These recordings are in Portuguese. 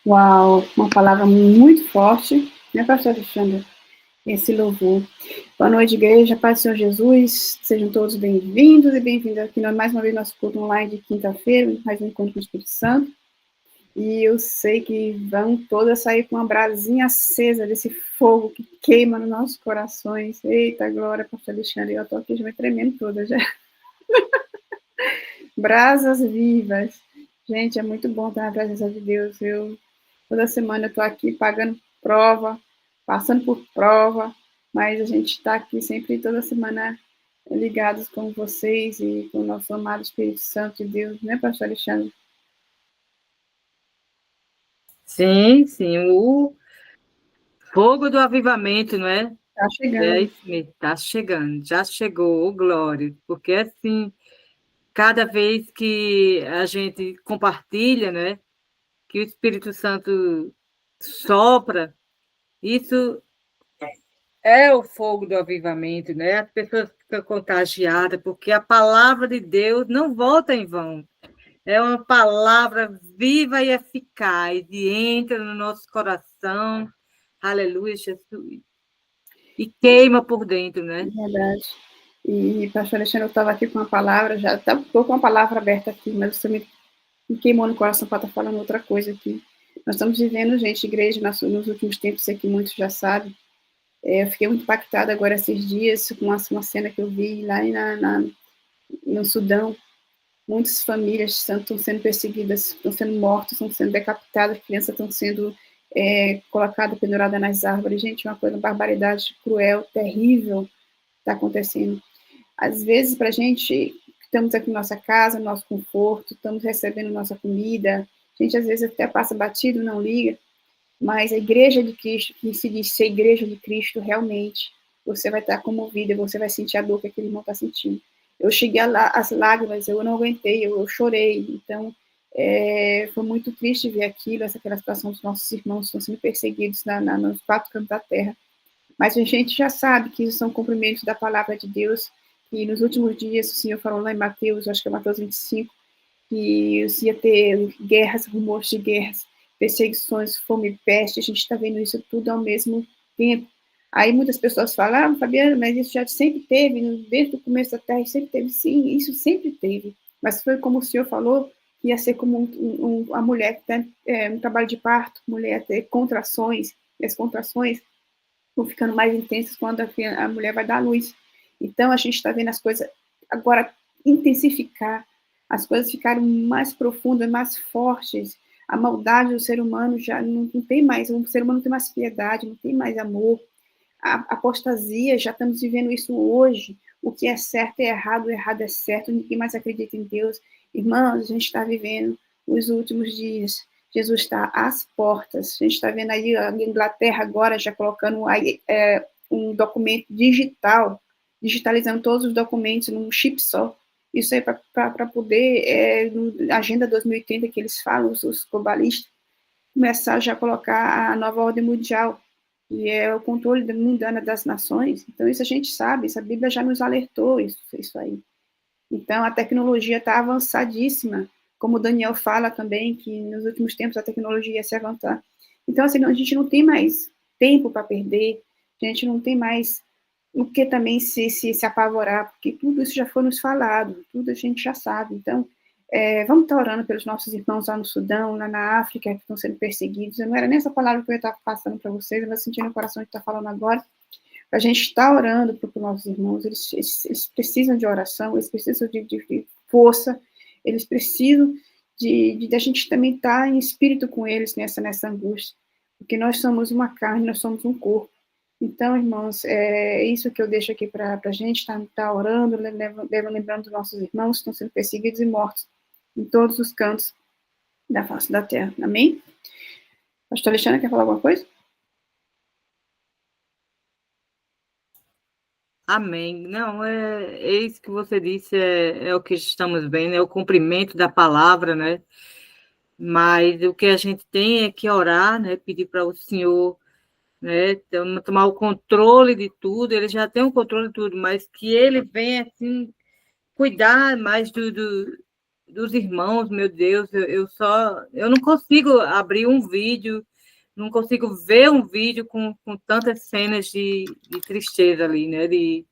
Uau, uma palavra muito forte, né, pastor Alexandre? Esse louvor. Boa noite, igreja, paz do Senhor Jesus, sejam todos bem-vindos e bem-vindas aqui mais uma vez nosso culto online de quinta-feira, mais um encontro com o Espírito Santo. E eu sei que vão todas sair com uma brasinha acesa desse fogo que queima nos nossos corações. Eita, glória, pastor Alexandre, eu tô aqui já me tremendo toda já. Brasas vivas. Gente, é muito bom estar na presença de Deus. Toda semana eu estou aqui pagando prova, passando por prova, mas a gente está aqui sempre, toda semana, ligados com vocês e com o nosso amado Espírito Santo de Deus, né, pastor Alexandre? Sim, sim, o fogo do avivamento, não é? Está É chegando. isso mesmo, está chegando, já chegou, glória, porque assim, cada vez que a gente compartilha, né, que o Espírito Santo sopra, isso é o fogo do avivamento, né? As pessoas ficam contagiadas, porque a palavra de Deus não volta em vão. É uma palavra viva e eficaz, e entra no nosso coração. Aleluia, Jesus. E queima por dentro, né? Verdade. E, pastor Alexandre, eu estava aqui com uma palavra, já estou com uma palavra aberta aqui, mas você me queimou no coração para estar falando outra coisa aqui. Nós estamos vivendo, gente, igreja, nos últimos tempos, sei que muitos já sabem. Eu fiquei muito impactada agora esses dias com uma cena que eu vi lá no Sudão. Muitas famílias estão sendo perseguidas, estão sendo mortas, estão sendo decapitadas, crianças estão sendo colocadas, penduradas nas árvores. Gente, uma coisa, uma barbaridade cruel, terrível está acontecendo. Às vezes, para a gente, estamos aqui em nossa casa, no nosso conforto, estamos recebendo nossa comida, a gente às vezes até passa batido, não liga, mas a igreja de Cristo, que se diz ser igreja de Cristo, realmente, você vai estar comovida, você vai sentir a dor que aquele irmão está sentindo. Eu cheguei às lágrimas, eu não aguentei, eu chorei. Então, foi muito triste ver aquilo, aquela situação dos nossos irmãos que estão sendo perseguidos nos quatro cantos da terra. Mas a gente já sabe que isso são cumprimentos da palavra de Deus, que nos últimos dias o Senhor falou lá em Mateus, acho que é Mateus 25, que ia ter guerras, rumores de guerras, perseguições, fome e peste, a gente está vendo isso tudo ao mesmo tempo. Aí muitas pessoas falam, ah, Fabiana, mas isso já sempre teve, desde o começo da Terra, sempre teve, sim, isso sempre teve. Mas foi como o senhor falou, que ia ser como a mulher que tem um trabalho de parto, mulher ter contrações, e as contrações vão ficando mais intensas quando a mulher vai dar à luz. Então, a gente está vendo as coisas agora intensificar, as coisas ficaram mais profundas, mais fortes. A maldade do ser humano já não tem mais, o ser humano não tem mais piedade, não tem mais amor. A apostasia, já estamos vivendo isso hoje. O que é certo é errado, o errado é certo, ninguém mais acredita em Deus. Irmãos, a gente está vivendo os últimos dias. Jesus está às portas. A gente está vendo aí a Inglaterra agora já colocando aí, um documento digital, digitalizando todos os documentos num chip só. Isso aí para poder, na Agenda 2030 que eles falam, os globalistas, começar já a colocar a nova ordem mundial, que é o controle mundano das nações. Então, isso a gente sabe, isso a Bíblia já nos alertou, isso aí. Então, a tecnologia está avançadíssima, como o Daniel fala também, que nos últimos tempos a tecnologia ia se avançar. Então, assim, a gente não tem mais tempo para perder, a gente não tem mais o que também se apavorar, porque tudo isso já foi nos falado, tudo a gente já sabe. Então, vamos estar orando pelos nossos irmãos lá no Sudão, lá na África, que estão sendo perseguidos. Eu não era nessa palavra que eu ia estar passando para vocês, mas sentindo no coração de estar falando agora. A gente está orando para os nossos irmãos, eles precisam de oração, eles precisam de força, eles precisam de a gente também estar em espírito com eles nessa angústia, porque nós somos uma carne, nós somos um corpo. Então, irmãos, é isso que eu deixo aqui para a gente estar orando, lembrando dos nossos irmãos que estão sendo perseguidos e mortos em todos os cantos da face da terra. Amém? Pastor Alexandre, quer falar alguma coisa? Amém. Não, é isso que você disse, é o que estamos vendo, é o cumprimento da palavra, né? Mas o que a gente tem é que orar, né? Pedir para o Senhor, né? Tomar o controle de tudo, ele já tem o controle de tudo, mas que ele venha, assim, cuidar mais dos irmãos, meu Deus, eu não consigo abrir um vídeo, não consigo ver um vídeo com tantas cenas de tristeza ali, né? De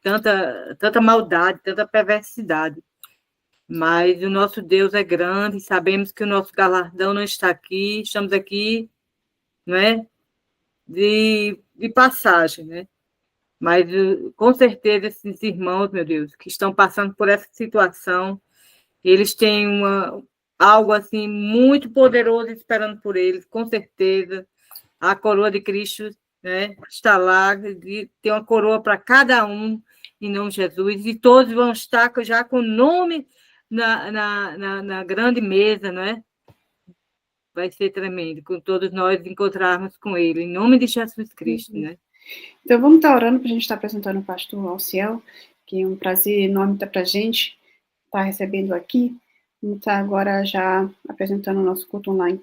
tanta maldade, tanta perversidade. Mas o nosso Deus é grande, sabemos que o nosso galardão não está aqui, estamos aqui, né? De passagem, né? Mas, com certeza, esses irmãos, meu Deus, que estão passando por essa situação, eles têm algo assim muito poderoso esperando por eles, com certeza. A coroa de Cristo, né, está lá, tem uma coroa para cada um, em nome de Jesus, e todos vão estar já com o nome na grande mesa, não é? Vai ser tremendo, com todos nós encontrarmos com ele, em nome de Jesus Cristo, né? Então, vamos estar orando para a gente estar apresentando o pastor Alciel, que é um prazer enorme estar para a gente estar recebendo aqui. Vamos estar agora já apresentando o nosso culto online.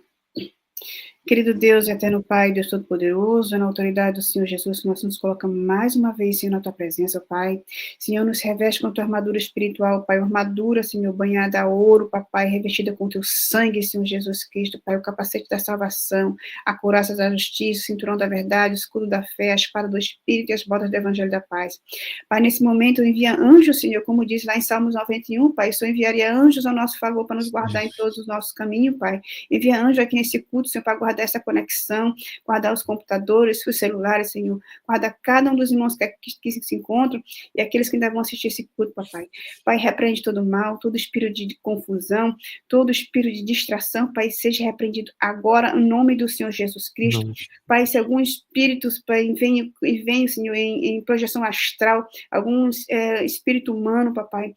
Querido Deus e eterno Pai, Deus Todo-Poderoso, é na autoridade do Senhor Jesus que nós nos colocamos mais uma vez, Senhor, na Tua presença, Pai. Senhor, nos reveste com a Tua armadura espiritual, Pai, armadura, Senhor, banhada a ouro, Papai, revestida com Teu sangue, Senhor Jesus Cristo, Pai, o capacete da salvação, a couraça da justiça, o cinturão da verdade, o escudo da fé, a espada do Espírito e as botas do Evangelho da paz. Pai, nesse momento, envia anjos, Senhor, como diz lá em Salmos 91, Pai, o Senhor enviaria anjos ao nosso favor para nos guardar em todos os nossos caminhos, Pai. Envia anjo aqui nesse culto, Senhor, para guardar essa conexão, guardar os computadores, os celulares, Senhor, guarda cada um dos irmãos que se encontram e aqueles que ainda vão assistir esse culto, Papai. Pai, repreende todo mal, todo espírito de confusão, todo espírito de distração, Pai, seja repreendido agora, em nome do Senhor Jesus Cristo. Pai, se alguns espíritos, Pai, vem, Senhor, em projeção astral, alguns espírito humano, Papai,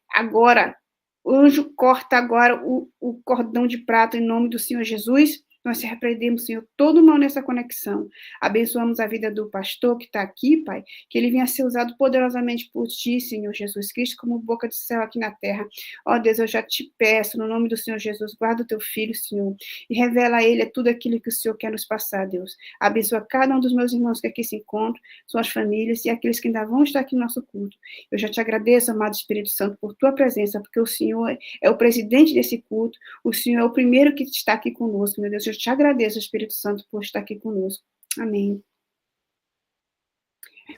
agora, o anjo corta agora o cordão de prata em nome do Senhor Jesus. Nós repreendemos, Senhor, todo o mal nessa conexão. Abençoamos a vida do pastor que está aqui, Pai, que ele venha ser usado poderosamente por Ti, Senhor Jesus Cristo, como boca de céu aqui na terra. Ó Deus, eu já te peço, no nome do Senhor Jesus, guarda o Teu filho, Senhor, e revela a ele tudo aquilo que o Senhor quer nos passar, Deus. Abençoa cada um dos meus irmãos que aqui se encontram, suas famílias e aqueles que ainda vão estar aqui no nosso culto. Eu já te agradeço, amado Espírito Santo, por Tua presença, porque o Senhor é o presidente desse culto, o Senhor é o primeiro que está aqui conosco, meu Deus. Eu te agradeço, Espírito Santo, por estar aqui conosco. Amém.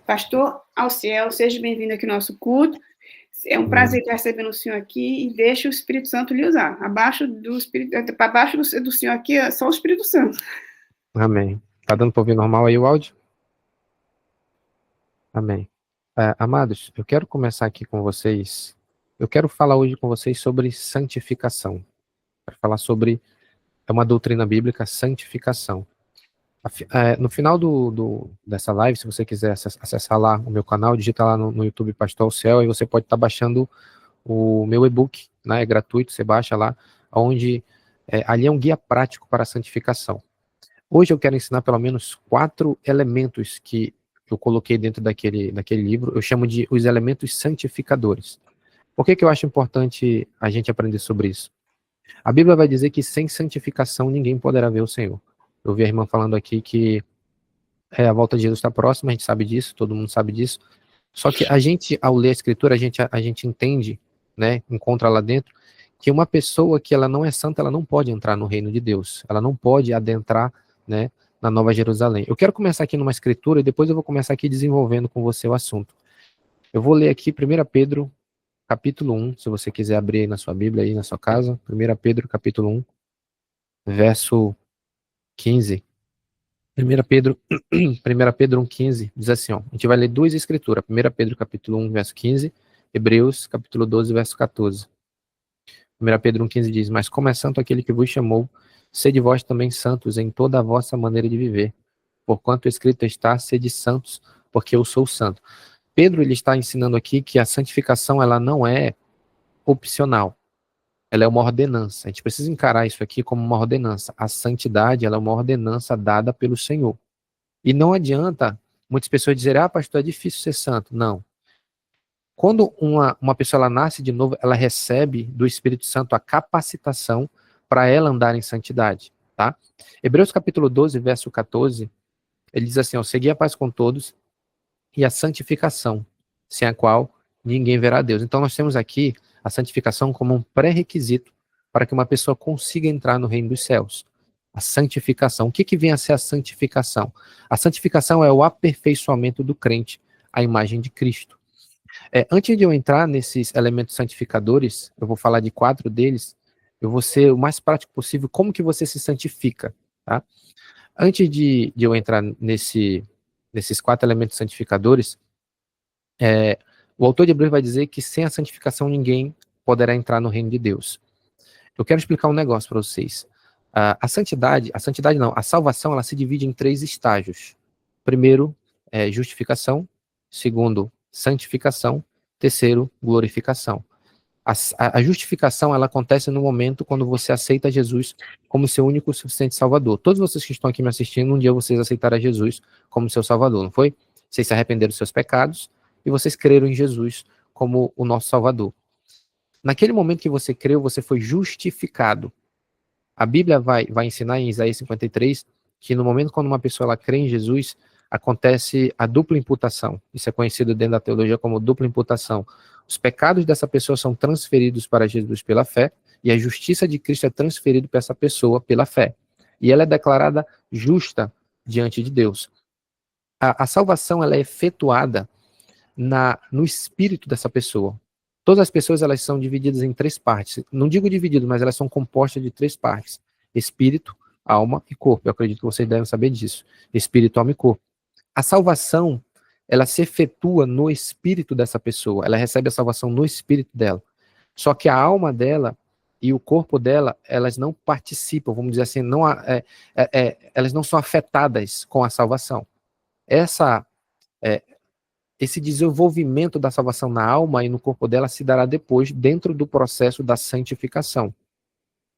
Pastor Alciel, seja bem-vindo aqui ao nosso culto. É um prazer estar recebendo o senhor aqui e deixa o Espírito Santo lhe usar. Abaixo do senhor aqui é só o Espírito Santo. Amém. Tá dando para ouvir normal aí o áudio? Amém. Amados, eu quero começar aqui com vocês. Eu quero falar hoje com vocês sobre santificação. Quero falar sobre uma doutrina bíblica, santificação. No final dessa live, se você quiser acessar lá o meu canal, digita lá no YouTube Pastor Alciel, e você pode estar baixando o meu e-book, né? É gratuito, você baixa lá, onde ali é um guia prático para a santificação. Hoje eu quero ensinar pelo menos 4 elementos que eu coloquei dentro daquele livro, eu chamo de os elementos santificadores. Por que eu acho importante a gente aprender sobre isso? A Bíblia vai dizer que sem santificação ninguém poderá ver o Senhor. Eu vi a irmã falando aqui que a volta de Jesus está próxima, a gente sabe disso, todo mundo sabe disso. Só que a gente, ao ler a Escritura, a gente entende, né, encontra lá dentro, que uma pessoa que ela não é santa, ela não pode entrar no reino de Deus. Ela não pode adentrar, né, na Nova Jerusalém. Eu quero começar aqui numa Escritura e depois eu vou começar aqui desenvolvendo com você o assunto. Eu vou ler aqui 1 Pedro, capítulo 1, se você quiser abrir aí na sua Bíblia, aí na sua casa. 1 Pedro, capítulo 1, verso 15. 1 Pedro 1 diz assim, ó, a gente vai ler 2 escrituras, 1 Pedro capítulo 1, verso 15, Hebreus capítulo 12, verso 14. 1 Pedro 1,15 diz, mas como é santo aquele que vos chamou, sede vós também santos em toda a vossa maneira de viver, porquanto escrito está, sede santos, porque eu sou santo. Pedro, ele está ensinando aqui que a santificação, ela não é opcional, ela é uma ordenança. A gente precisa encarar isso aqui como uma ordenança. A santidade, ela é uma ordenança dada pelo Senhor. E não adianta muitas pessoas dizerem, pastor, é difícil ser santo. Não. Quando uma pessoa ela nasce de novo, ela recebe do Espírito Santo a capacitação para ela andar em santidade. Tá? Hebreus capítulo 12, verso 14, ele diz assim, ó, segui a paz com todos e a santificação, sem a qual ninguém verá Deus. Então nós temos aqui a santificação como um pré-requisito para que uma pessoa consiga entrar no reino dos céus. A santificação. O que vem a ser a santificação? A santificação é o aperfeiçoamento do crente à imagem de Cristo. Antes de eu entrar nesses elementos santificadores, eu vou falar de 4 deles, eu vou ser o mais prático possível como que você se santifica, tá? Antes de eu entrar nesses 4 elementos santificadores, o autor de Hebreus vai dizer que sem a santificação ninguém poderá entrar no reino de Deus. Eu quero explicar um negócio para vocês. A salvação, ela se divide em 3 estágios. Primeiro, justificação. Segundo, santificação. Terceiro, glorificação. A justificação, ela acontece no momento quando você aceita Jesus como seu único e suficiente Salvador. Todos vocês que estão aqui me assistindo, um dia vocês aceitaram Jesus como seu Salvador, não foi? Vocês se arrependeram dos seus pecados e vocês creram em Jesus como o nosso Salvador. Naquele momento que você creu, você foi justificado. A Bíblia vai ensinar em Isaías 53 que no momento quando uma pessoa ela crê em Jesus, acontece a dupla imputação. Isso é conhecido dentro da teologia como dupla imputação. Os pecados dessa pessoa são transferidos para Jesus pela fé, e a justiça de Cristo é transferida para essa pessoa pela fé. E ela é declarada justa diante de Deus. A salvação ela é efetuada no espírito dessa pessoa. Todas as pessoas elas são divididas em 3 partes. Não digo dividido, mas elas são compostas de 3 partes. Espírito, alma e corpo. Eu acredito que vocês devem saber disso. Espírito, alma e corpo. A salvação, ela se efetua no espírito dessa pessoa. Ela recebe a salvação no espírito dela. Só que a alma dela e o corpo dela, elas não participam, vamos dizer assim, elas não são afetadas com a salvação. Esse desenvolvimento da salvação na alma e no corpo dela se dará depois, dentro do processo da santificação,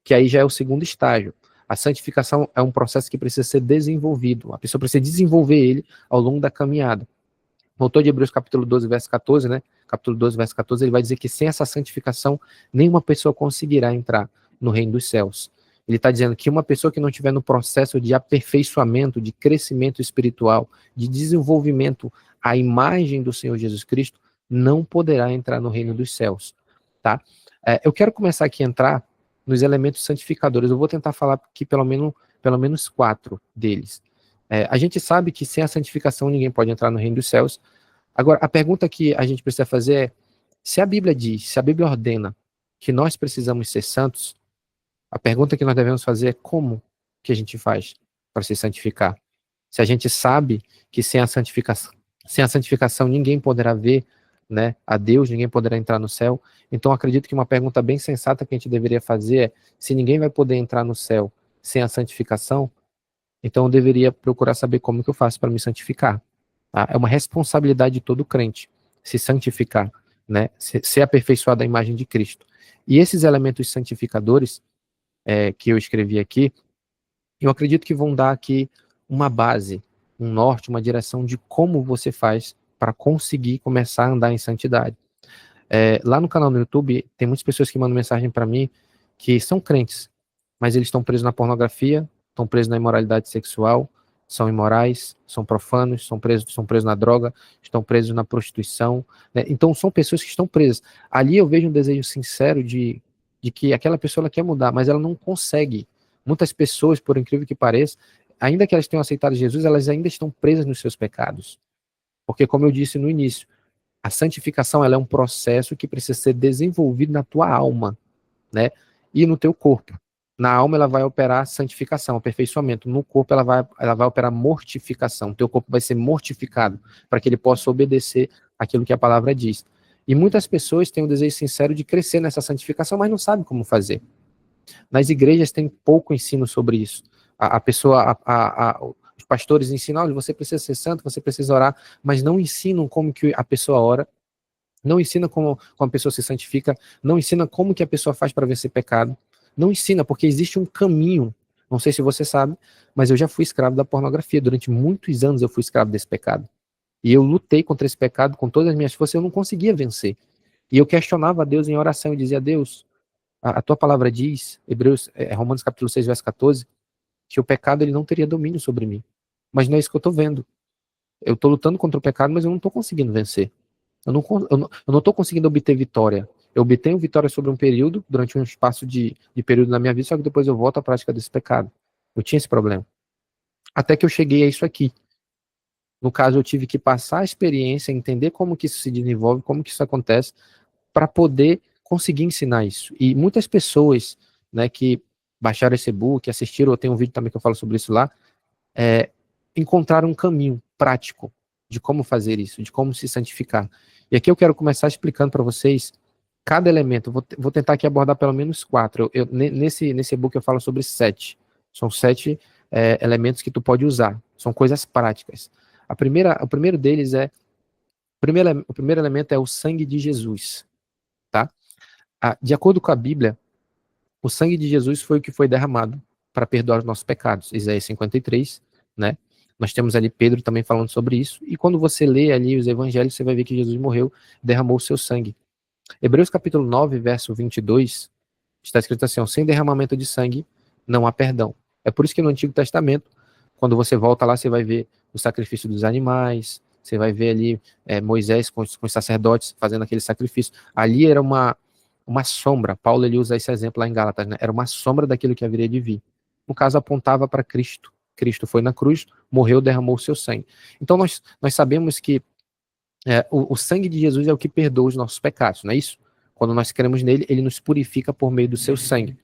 que aí já é o segundo estágio. A santificação é um processo que precisa ser desenvolvido. A pessoa precisa desenvolver ele ao longo da caminhada. O autor de Hebreus capítulo 12, verso 14, né? Capítulo 12, verso 14, ele vai dizer que sem essa santificação, nenhuma pessoa conseguirá entrar no reino dos céus. Ele está dizendo que uma pessoa que não estiver no processo de aperfeiçoamento, de crescimento espiritual, de desenvolvimento à imagem do Senhor Jesus Cristo, não poderá entrar no reino dos céus, tá? Eu quero começar aqui a entrar nos elementos santificadores. Eu vou tentar falar aqui pelo menos 4 deles. A gente sabe que sem a santificação ninguém pode entrar no reino dos céus. Agora, a pergunta que a gente precisa fazer é, se a Bíblia diz, se a Bíblia ordena que nós precisamos ser santos, a pergunta que nós devemos fazer é como que a gente faz para se santificar? Se a gente sabe que sem a santificação ninguém poderá ver, né, a Deus, ninguém poderá entrar no céu, então acredito que uma pergunta bem sensata que a gente deveria fazer é, se ninguém vai poder entrar no céu sem a santificação, então eu deveria procurar saber como que eu faço para me santificar. Tá? É uma responsabilidade de todo crente se santificar, né, ser aperfeiçoado à imagem de Cristo. E esses elementos santificadores que eu escrevi aqui, eu acredito que vão dar aqui uma base, um norte, uma direção de como você faz para conseguir começar a andar em santidade. Lá no canal no YouTube, tem muitas pessoas que mandam mensagem para mim que são crentes, mas eles estão presos na pornografia, estão presos na imoralidade sexual, são imorais, são profanos, são presos na droga, estão presos na prostituição, né? Então são pessoas que estão presas. Ali eu vejo um desejo sincero de que aquela pessoa ela quer mudar, mas ela não consegue. Muitas pessoas, por incrível que pareça, ainda que elas tenham aceitado Jesus, elas ainda estão presas nos seus pecados. Porque, como eu disse no início, a santificação ela é um processo que precisa ser desenvolvido na tua alma, né? E no teu corpo. Na alma ela vai operar santificação, aperfeiçoamento. No corpo ela vai operar mortificação. O teu corpo vai ser mortificado para que ele possa obedecer aquilo que a palavra diz. E muitas pessoas têm o desejo sincero de crescer nessa santificação, mas não sabem como fazer. Nas igrejas tem pouco ensino sobre isso. Os pastores ensinam, olha, você precisa ser santo, você precisa orar, mas não ensinam como que a pessoa ora, não ensina como a pessoa se santifica, não ensina como que a pessoa faz para vencer pecado, não ensina, porque existe um caminho, não sei se você sabe, mas eu já fui escravo da pornografia, durante muitos anos eu fui escravo desse pecado, e eu lutei contra esse pecado com todas as minhas forças, eu não conseguia vencer, e eu questionava a Deus em oração, e dizia, Deus, a tua palavra diz, Romanos capítulo 6, verso 14, que o pecado ele não teria domínio sobre mim, mas não é isso que eu estou vendo, eu estou lutando contra o pecado, mas eu não estou conseguindo vencer, eu não estou conseguindo obter vitória, Eu obtenho vitória sobre um período, durante um espaço de período na minha vida, só que depois eu volto à prática desse pecado. Eu tinha esse problema. Até que eu cheguei a isso aqui. No caso, eu tive que passar a experiência, entender como que isso se desenvolve, como que isso acontece, para poder conseguir ensinar isso. E muitas pessoas, né, que baixaram esse e-book, assistiram, eu tenho um vídeo também que eu falo sobre isso lá, encontraram um caminho prático de como fazer isso, de como se santificar. E aqui eu quero começar explicando para vocês cada elemento. Vou tentar aqui abordar pelo menos 4. Nesse e-book eu falo sobre 7. São 7 elementos que tu pode usar. São coisas práticas. O primeiro deles o primeiro elemento é o sangue de Jesus. Tá? De acordo com a Bíblia, o sangue de Jesus foi o que foi derramado para perdoar os nossos pecados. Isaías 53, né? Nós temos ali Pedro também falando sobre isso. E quando você lê ali os evangelhos, você vai ver que Jesus morreu, derramou o seu sangue. Hebreus capítulo 9, verso 22, está escrito assim, sem derramamento de sangue não há perdão. É por isso que no Antigo Testamento, quando você volta lá, você vai ver o sacrifício dos animais, você vai ver ali Moisés com os sacerdotes fazendo aquele sacrifício. Ali era uma sombra, Paulo ele usa esse exemplo lá em Gálatas, né? Era uma sombra daquilo que haveria de vir. No caso, apontava para Cristo. Cristo foi na cruz, morreu, derramou o seu sangue. Então nós sabemos que o sangue de Jesus é o que perdoa os nossos pecados, não é isso? Quando nós cremos nele, ele nos purifica por meio do seu sangue.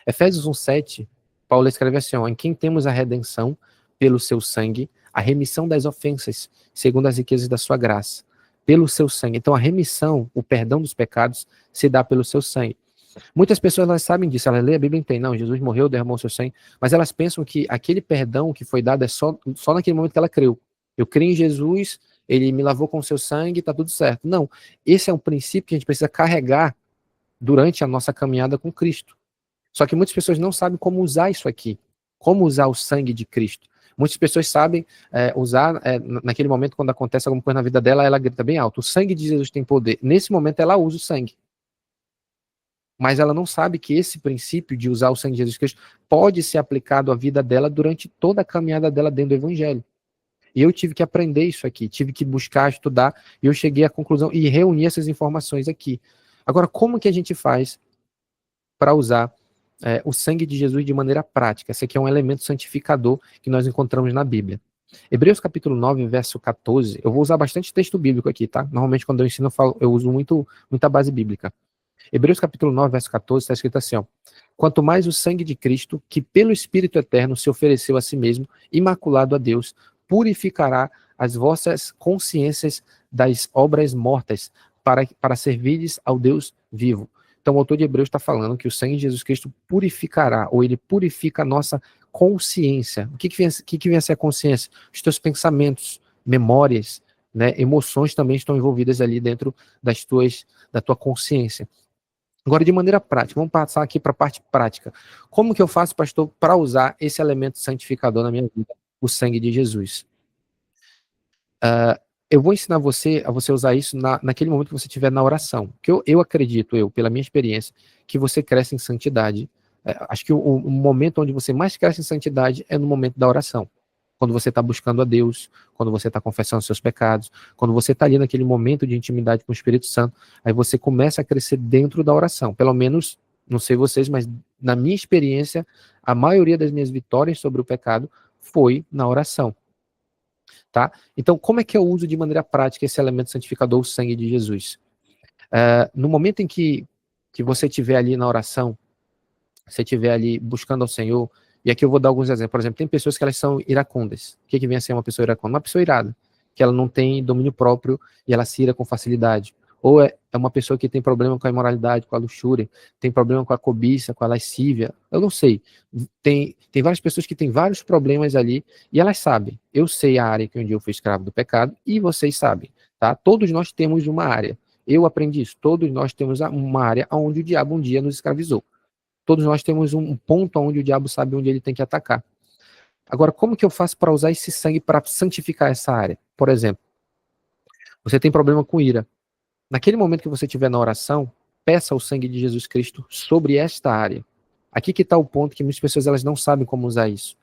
Efésios 1:7, Paulo escreve assim, em quem temos a redenção pelo seu sangue, a remissão das ofensas, segundo as riquezas da sua graça, pelo seu sangue. Então a remissão, o perdão dos pecados, se dá pelo seu sangue. Muitas pessoas elas sabem disso, elas lêem a Bíblia e entendem, não, Jesus morreu, derramou o seu sangue, mas elas pensam que aquele perdão que foi dado é só naquele momento que ela creu. Eu creio em Jesus, ele me lavou com o seu sangue, tá tudo certo. Não, esse é um princípio que a gente precisa carregar durante a nossa caminhada com Cristo. Só que muitas pessoas não sabem como usar isso aqui, como usar o sangue de Cristo. Muitas pessoas sabem usar, naquele momento, quando acontece alguma coisa na vida dela, ela grita bem alto, o sangue de Jesus tem poder. Nesse momento ela usa o sangue. Mas ela não sabe que esse princípio de usar o sangue de Jesus Cristo pode ser aplicado à vida dela durante toda a caminhada dela dentro do Evangelho. E eu tive que aprender isso aqui, tive que buscar, estudar, e eu cheguei à conclusão e reuni essas informações aqui. Agora, como que a gente faz para usar o sangue de Jesus de maneira prática? Esse aqui é um elemento santificador que nós encontramos na Bíblia. Hebreus capítulo 9, verso 14, eu vou usar bastante texto bíblico aqui, tá? Normalmente quando eu ensino eu uso muita base bíblica. Hebreus capítulo 9, verso 14, está escrito assim, quanto mais o sangue de Cristo, que pelo Espírito Eterno se ofereceu a si mesmo, imaculado a Deus, purificará as vossas consciências das obras mortas, para servirdes ao Deus vivo. Então o autor de Hebreus está falando que o sangue de Jesus Cristo purificará, ou ele purifica a nossa consciência. O que vem a ser a consciência? Os teus pensamentos, memórias, né, emoções também estão envolvidas ali dentro da tua consciência. Agora, de maneira prática, vamos passar aqui para a parte prática. Como que eu faço, pastor, para usar esse elemento santificador na minha vida, o sangue de Jesus? Eu vou ensinar você a você usar isso naquele momento que você estiver na oração. Que eu acredito, pela minha experiência, que você cresce em santidade. Acho que o momento onde você mais cresce em santidade é no momento da oração. Quando você está buscando a Deus, quando você está confessando seus pecados, quando você está ali naquele momento de intimidade com o Espírito Santo, aí você começa a crescer dentro da oração. Pelo menos, não sei vocês, mas na minha experiência, a maioria das minhas vitórias sobre o pecado foi na oração. Tá? Então, como é que eu uso de maneira prática esse elemento santificador, o sangue de Jesus? No momento em que você estiver ali na oração, você estiver ali buscando ao Senhor, e aqui eu vou dar alguns exemplos. Por exemplo, tem pessoas que elas são iracundas. O que vem a ser uma pessoa iracunda? Uma pessoa irada, que ela não tem domínio próprio e ela se ira com facilidade. Ou é uma pessoa que tem problema com a imoralidade, com a luxúria, tem problema com a cobiça, com a lascívia. Eu não sei. Tem várias pessoas que têm vários problemas ali e elas sabem. Eu sei a área que um dia eu fui escravo do pecado e vocês sabem. Tá? Todos nós temos uma área. Eu aprendi isso. Todos nós temos uma área onde o diabo um dia nos escravizou. Todos nós temos um ponto onde o diabo sabe onde ele tem que atacar. Agora, como que eu faço para usar esse sangue para santificar essa área? Por exemplo, você tem problema com ira. Naquele momento que você estiver na oração, peça o sangue de Jesus Cristo sobre esta área. Aqui que está o ponto que muitas pessoas elas não sabem como usar isso.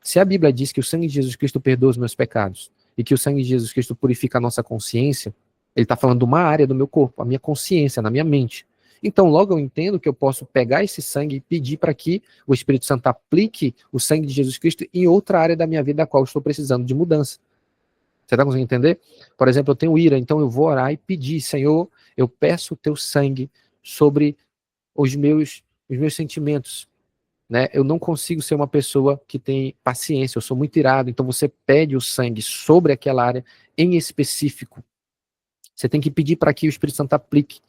Se a Bíblia diz que o sangue de Jesus Cristo perdoa os meus pecados e que o sangue de Jesus Cristo purifica a nossa consciência, ele está falando de uma área do meu corpo, a minha consciência, na minha mente. Então, logo eu entendo que eu posso pegar esse sangue e pedir para que o Espírito Santo aplique o sangue de Jesus Cristo em outra área da minha vida da qual eu estou precisando de mudança. Você está conseguindo entender? Por exemplo, eu tenho ira, então eu vou orar e pedir, Senhor, eu peço o teu sangue sobre os meus sentimentos. Né? Eu não consigo ser uma pessoa que tem paciência, eu sou muito irado, então você pede o sangue sobre aquela área em específico. Você tem que pedir para que o Espírito Santo aplique.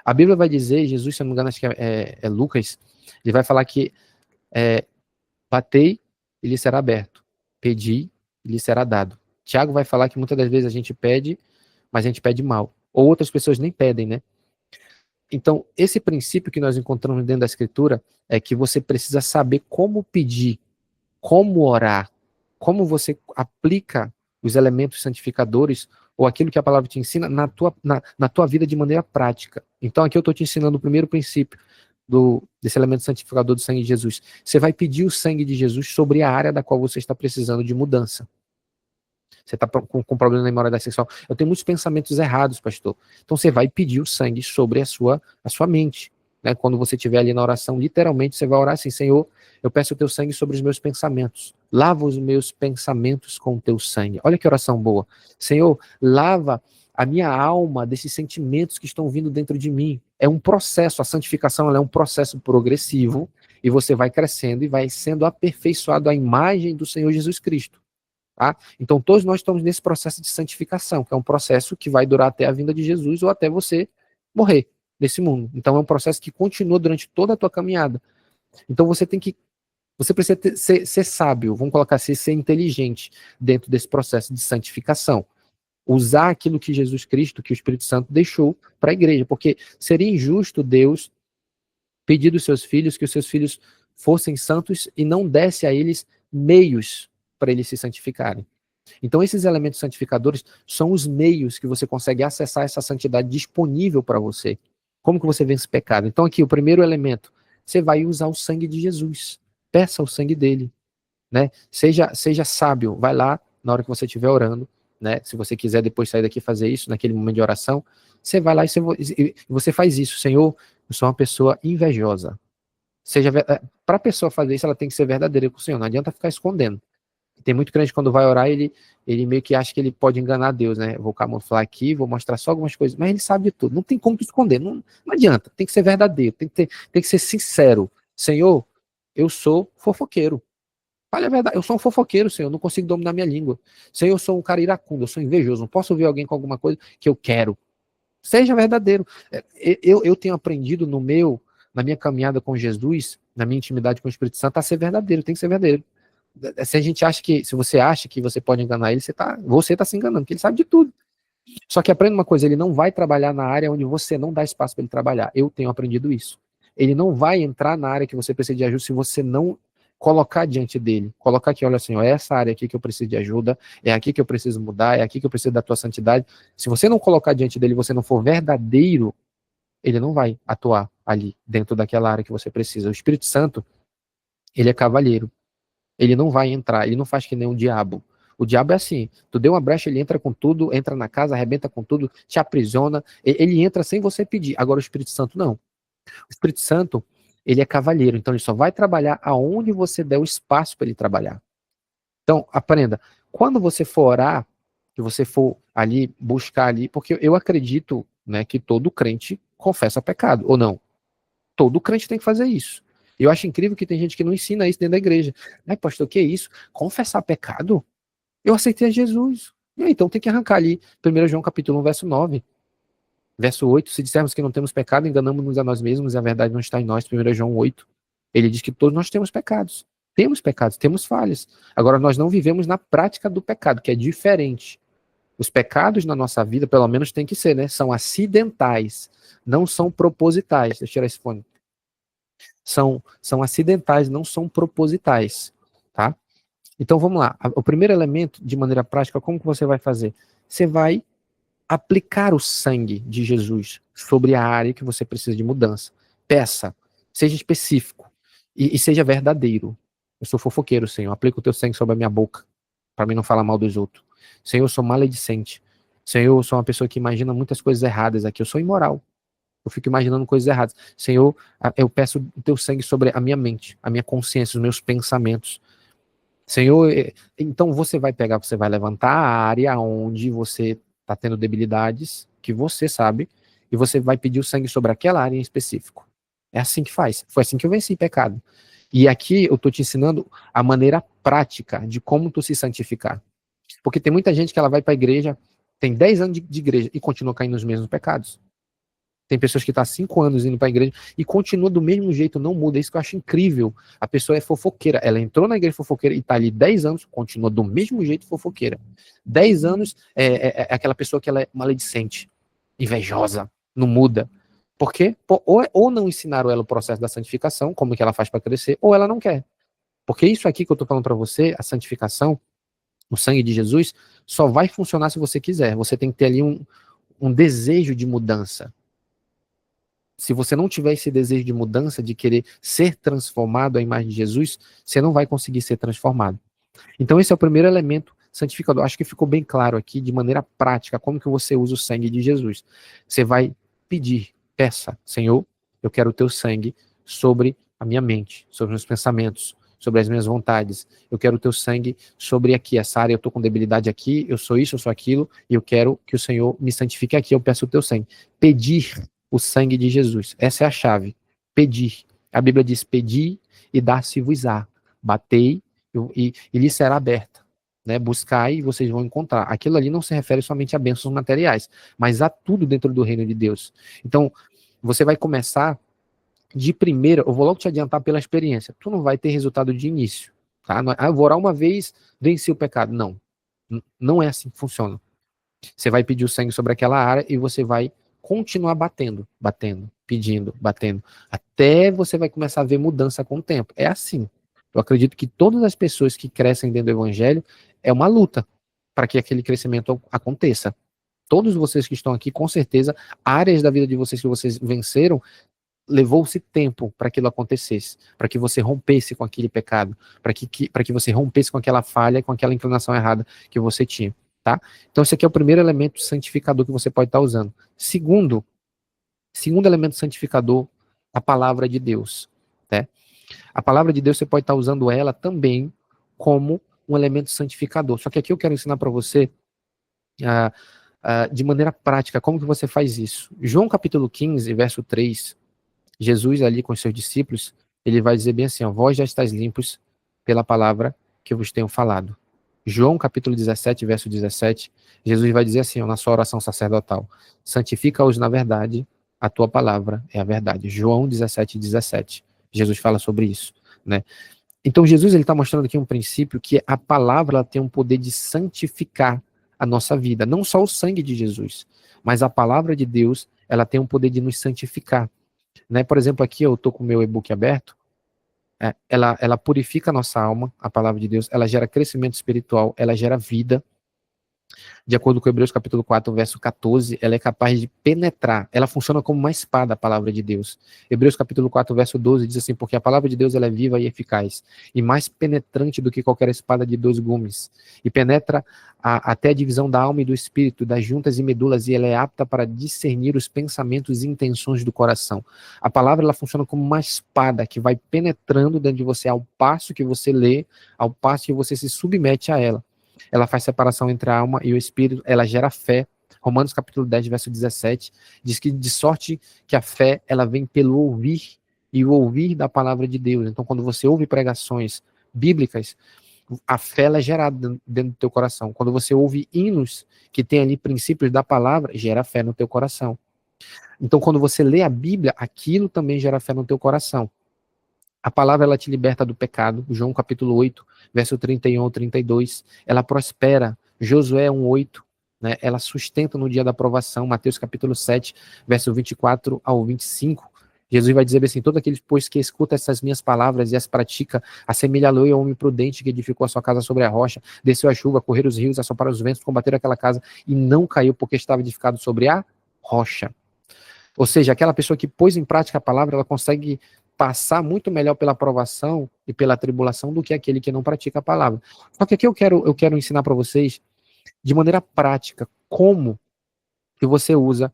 A Bíblia vai dizer, Jesus, se eu não me engano, acho que é Lucas, ele vai falar que batei e lhe será aberto, pedi e lhe será dado. Tiago vai falar que muitas das vezes a gente pede, mas a gente pede mal. Ou outras pessoas nem pedem, né? Então, esse princípio que nós encontramos dentro da Escritura é que você precisa saber como pedir, como orar, como você aplica os elementos santificadores ou aquilo que a palavra te ensina na tua vida de maneira prática. Então, aqui eu estou te ensinando o primeiro princípio desse elemento santificador do sangue de Jesus. Você vai pedir o sangue de Jesus sobre a área da qual você está precisando de mudança. Você está com problema na imoralidade sexual. Eu tenho muitos pensamentos errados, pastor. Então você vai pedir o sangue sobre a sua mente. Né? Quando você estiver ali na oração, literalmente você vai orar assim, Senhor, eu peço o teu sangue sobre os meus pensamentos. Lava os meus pensamentos com o teu sangue. Olha que oração boa. Senhor, lava a minha alma desses sentimentos que estão vindo dentro de mim. É um processo, a santificação ela é um processo progressivo e você vai crescendo e vai sendo aperfeiçoado à imagem do Senhor Jesus Cristo. Tá? Então todos nós estamos nesse processo de santificação, que é um processo que vai durar até a vinda de Jesus ou até você morrer nesse mundo. Então é um processo que continua durante toda a tua caminhada. Então você precisa ser sábio, vamos colocar assim, ser inteligente dentro desse processo de santificação. Usar aquilo que Jesus Cristo, que o Espírito Santo deixou para a igreja, porque seria injusto Deus pedir dos seus filhos que os seus filhos fossem santos e não desse a eles meios para eles se santificarem. Então esses elementos santificadores são os meios que você consegue acessar essa santidade disponível para você. Como que você vence o pecado? Então aqui o primeiro elemento, você vai usar o sangue de Jesus. Peça o sangue dele, né? Seja sábio, vai lá na hora que você estiver orando, né? Se você quiser depois sair daqui e fazer isso naquele momento de oração, você vai lá e você faz isso. Senhor, eu sou uma pessoa invejosa. Para a pessoa fazer isso, ela tem que ser verdadeira com o Senhor. Não adianta ficar escondendo. Tem muito crente quando vai orar, ele meio que acha que ele pode enganar Deus, né? Vou camuflar aqui, vou mostrar só algumas coisas, mas ele sabe de tudo. Não tem como esconder, não adianta. Tem que ser verdadeiro, tem que ser sincero. Senhor, eu sou fofoqueiro. Fale a verdade, eu sou um fofoqueiro, Senhor, não consigo dominar minha língua. Senhor, eu sou um cara iracundo, eu sou invejoso, não posso ouvir alguém com alguma coisa que eu quero. Seja verdadeiro. Eu tenho aprendido na minha caminhada com Jesus, na minha intimidade com o Espírito Santo, a ser verdadeiro, tem que ser verdadeiro. Se você acha que você pode enganar ele, você está se enganando, porque ele sabe de tudo. Só que aprenda uma coisa, ele não vai trabalhar na área onde você não dá espaço para ele trabalhar. Eu tenho aprendido isso. Ele não vai entrar na área que você precisa de ajuda se você não colocar diante dele. Colocar aqui, olha assim, ó, é essa área aqui que eu preciso de ajuda, é aqui que eu preciso mudar, é aqui que eu preciso da tua santidade. Se você não colocar diante dele, você não for verdadeiro, ele não vai atuar ali, dentro daquela área que você precisa. O Espírito Santo, ele é cavalheiro. Ele não vai entrar, ele não faz que nem um diabo. O diabo é assim, tu deu uma brecha, ele entra com tudo, entra na casa, arrebenta com tudo, te aprisiona, ele entra sem você pedir. Agora o Espírito Santo não. O Espírito Santo, ele é cavalheiro, então ele só vai trabalhar aonde você der o espaço para ele trabalhar. Então, aprenda, quando você for orar, que você for ali, buscar ali, porque eu acredito, né, que todo crente confessa pecado, ou não? Todo crente tem que fazer isso. Eu acho incrível que tem gente que não ensina isso dentro da igreja. Ai, pastor, o que é isso? Confessar pecado? Eu aceitei a Jesus. Então tem que arrancar ali 1 João capítulo 1, verso 9. Verso 8, se dissermos que não temos pecado, enganamos-nos a nós mesmos e a verdade não está em nós. 1 João 8. Ele diz que todos nós temos pecados. Temos pecados, temos falhas. Agora nós não vivemos na prática do pecado, que é diferente. Os pecados na nossa vida, pelo menos tem que ser, né? São acidentais, não são propositais. Deixa eu tirar esse fone. São acidentais, não são propositais, tá? Então vamos lá. O primeiro elemento, de maneira prática, como que você vai fazer? Você vai aplicar o sangue de Jesus sobre a área que você precisa de mudança. Peça, seja específico e seja verdadeiro. Eu sou fofoqueiro, Senhor. Aplica o teu sangue sobre a minha boca, para mim não falar mal dos outros. Senhor, eu sou maledicente. Senhor, eu sou uma pessoa que imagina muitas coisas erradas aqui. Eu sou imoral. eu fico imaginando coisas erradas. Senhor, eu peço o teu sangue sobre a minha mente, a minha consciência, os meus pensamentos. Senhor, então você vai levantar a área onde você está tendo debilidades, que você sabe, e você vai pedir o sangue sobre aquela área em específico. É assim que faz. Foi assim que eu venci pecado. E aqui eu estou te ensinando a maneira prática de como tu se santificar. Porque tem muita gente que ela vai para a igreja, tem 10 anos de igreja e continua caindo nos mesmos pecados. Tem pessoas que estão há 5 anos indo para a igreja e continua do mesmo jeito, não muda. É isso que eu acho incrível. A pessoa é fofoqueira. Ela entrou na igreja fofoqueira e está ali 10 anos, continua do mesmo jeito fofoqueira. 10 anos é aquela pessoa que ela é maledicente, invejosa, não muda. Por quê? Ou não ensinaram ela o processo da santificação, como que ela faz para crescer, ou ela não quer. Porque isso aqui que eu estou falando para você, a santificação, o sangue de Jesus, só vai funcionar se você quiser. Você tem que ter ali um desejo de mudança. Se você não tiver esse desejo de mudança, de querer ser transformado à imagem de Jesus, você não vai conseguir ser transformado. Então esse é o primeiro elemento santificador. Acho que ficou bem claro aqui, de maneira prática, como que você usa o sangue de Jesus. Você vai pedir, peça, Senhor, eu quero o teu sangue sobre a minha mente, sobre os meus pensamentos, sobre as minhas vontades. Eu quero o teu sangue sobre aqui, essa área, eu estou com debilidade aqui, eu sou isso, eu sou aquilo, e eu quero que o Senhor me santifique aqui, eu peço o teu sangue. Pedir o sangue de Jesus. Essa é a chave. Pedir. A Bíblia diz, pedi e dar-se-vos-á. Batei e lhe será aberta. Né? Buscai e vocês vão encontrar. Aquilo ali não se refere somente a bênçãos materiais, mas a tudo dentro do reino de Deus. Então, você vai começar de primeira, eu vou logo te adiantar pela experiência, tu não vai ter resultado de início. Tá? Eu vou orar uma vez, venci o pecado. Não. Não é assim que funciona. Você vai pedir o sangue sobre aquela área e você vai continuar batendo, pedindo, batendo, até você vai começar a ver mudança com o tempo. É assim. Eu acredito que todas as pessoas que crescem dentro do evangelho é uma luta para que aquele crescimento aconteça. Todos vocês que estão aqui, com certeza, áreas da vida de vocês que vocês venceram, levou-se tempo para aquilo acontecesse, para que você rompesse com aquele pecado, para que você rompesse com aquela falha, com aquela inclinação errada que você tinha. Tá? Então esse aqui é o primeiro elemento santificador que você pode estar usando. Segundo elemento santificador, a palavra de Deus. Né? A palavra de Deus você pode estar usando ela também como um elemento santificador. Só que aqui eu quero ensinar para você de maneira prática como que você faz isso. João capítulo 15, verso 3, Jesus ali com os seus discípulos, ele vai dizer bem assim, ó, vós já estáis limpos pela palavra que eu vos tenho falado. João capítulo 17, verso 17, Jesus vai dizer assim, ó, na sua oração sacerdotal, santifica-os na verdade, a tua palavra é a verdade. João 17, 17. Jesus fala sobre isso, né? Então Jesus ele está mostrando aqui um princípio que a palavra ela tem um poder de santificar a nossa vida, não só o sangue de Jesus, mas a palavra de Deus, ela tem um poder de nos santificar. Né? Por exemplo, aqui eu estou com o meu e-book aberto, ela purifica a nossa alma, a palavra de Deus, ela gera crescimento espiritual, ela gera vida. De acordo com Hebreus capítulo 4, verso 14, ela é capaz de penetrar, ela funciona como uma espada, a palavra de Deus. Hebreus capítulo 4, verso 12 diz assim, porque a palavra de Deus ela é viva e eficaz, e mais penetrante do que qualquer espada de 2 gumes, e penetra até a divisão da alma e do espírito, das juntas e medulas, e ela é apta para discernir os pensamentos e intenções do coração. A palavra ela funciona como uma espada que vai penetrando dentro de você ao passo que você lê, ao passo que você se submete a ela. Ela faz separação entre a alma e o espírito, ela gera fé. Romanos capítulo 10, verso 17, diz que de sorte que a fé, ela vem pelo ouvir, e o ouvir da palavra de Deus. Então, quando você ouve pregações bíblicas, a fé ela é gerada dentro do teu coração. Quando você ouve hinos que tem ali princípios da palavra, gera fé no teu coração. Então, quando você lê a Bíblia, aquilo também gera fé no teu coração. A palavra, ela te liberta do pecado. João capítulo 8, verso 31 ao 32. Ela prospera. Josué 1:8. Né? Ela sustenta no dia da provação. Mateus capítulo 7, verso 24 ao 25. Jesus vai dizer assim, todo aquele, pois, que escuta essas minhas palavras e as pratica, assemelha-lo ao homem prudente que edificou a sua casa sobre a rocha, desceu a chuva, correram os rios, assoparam os ventos, combateram aquela casa e não caiu porque estava edificado sobre a rocha. Ou seja, aquela pessoa que pôs em prática a palavra, ela consegue passar muito melhor pela aprovação e pela tribulação do que aquele que não pratica a palavra. Só que aqui eu quero ensinar para vocês, de maneira prática, como que você usa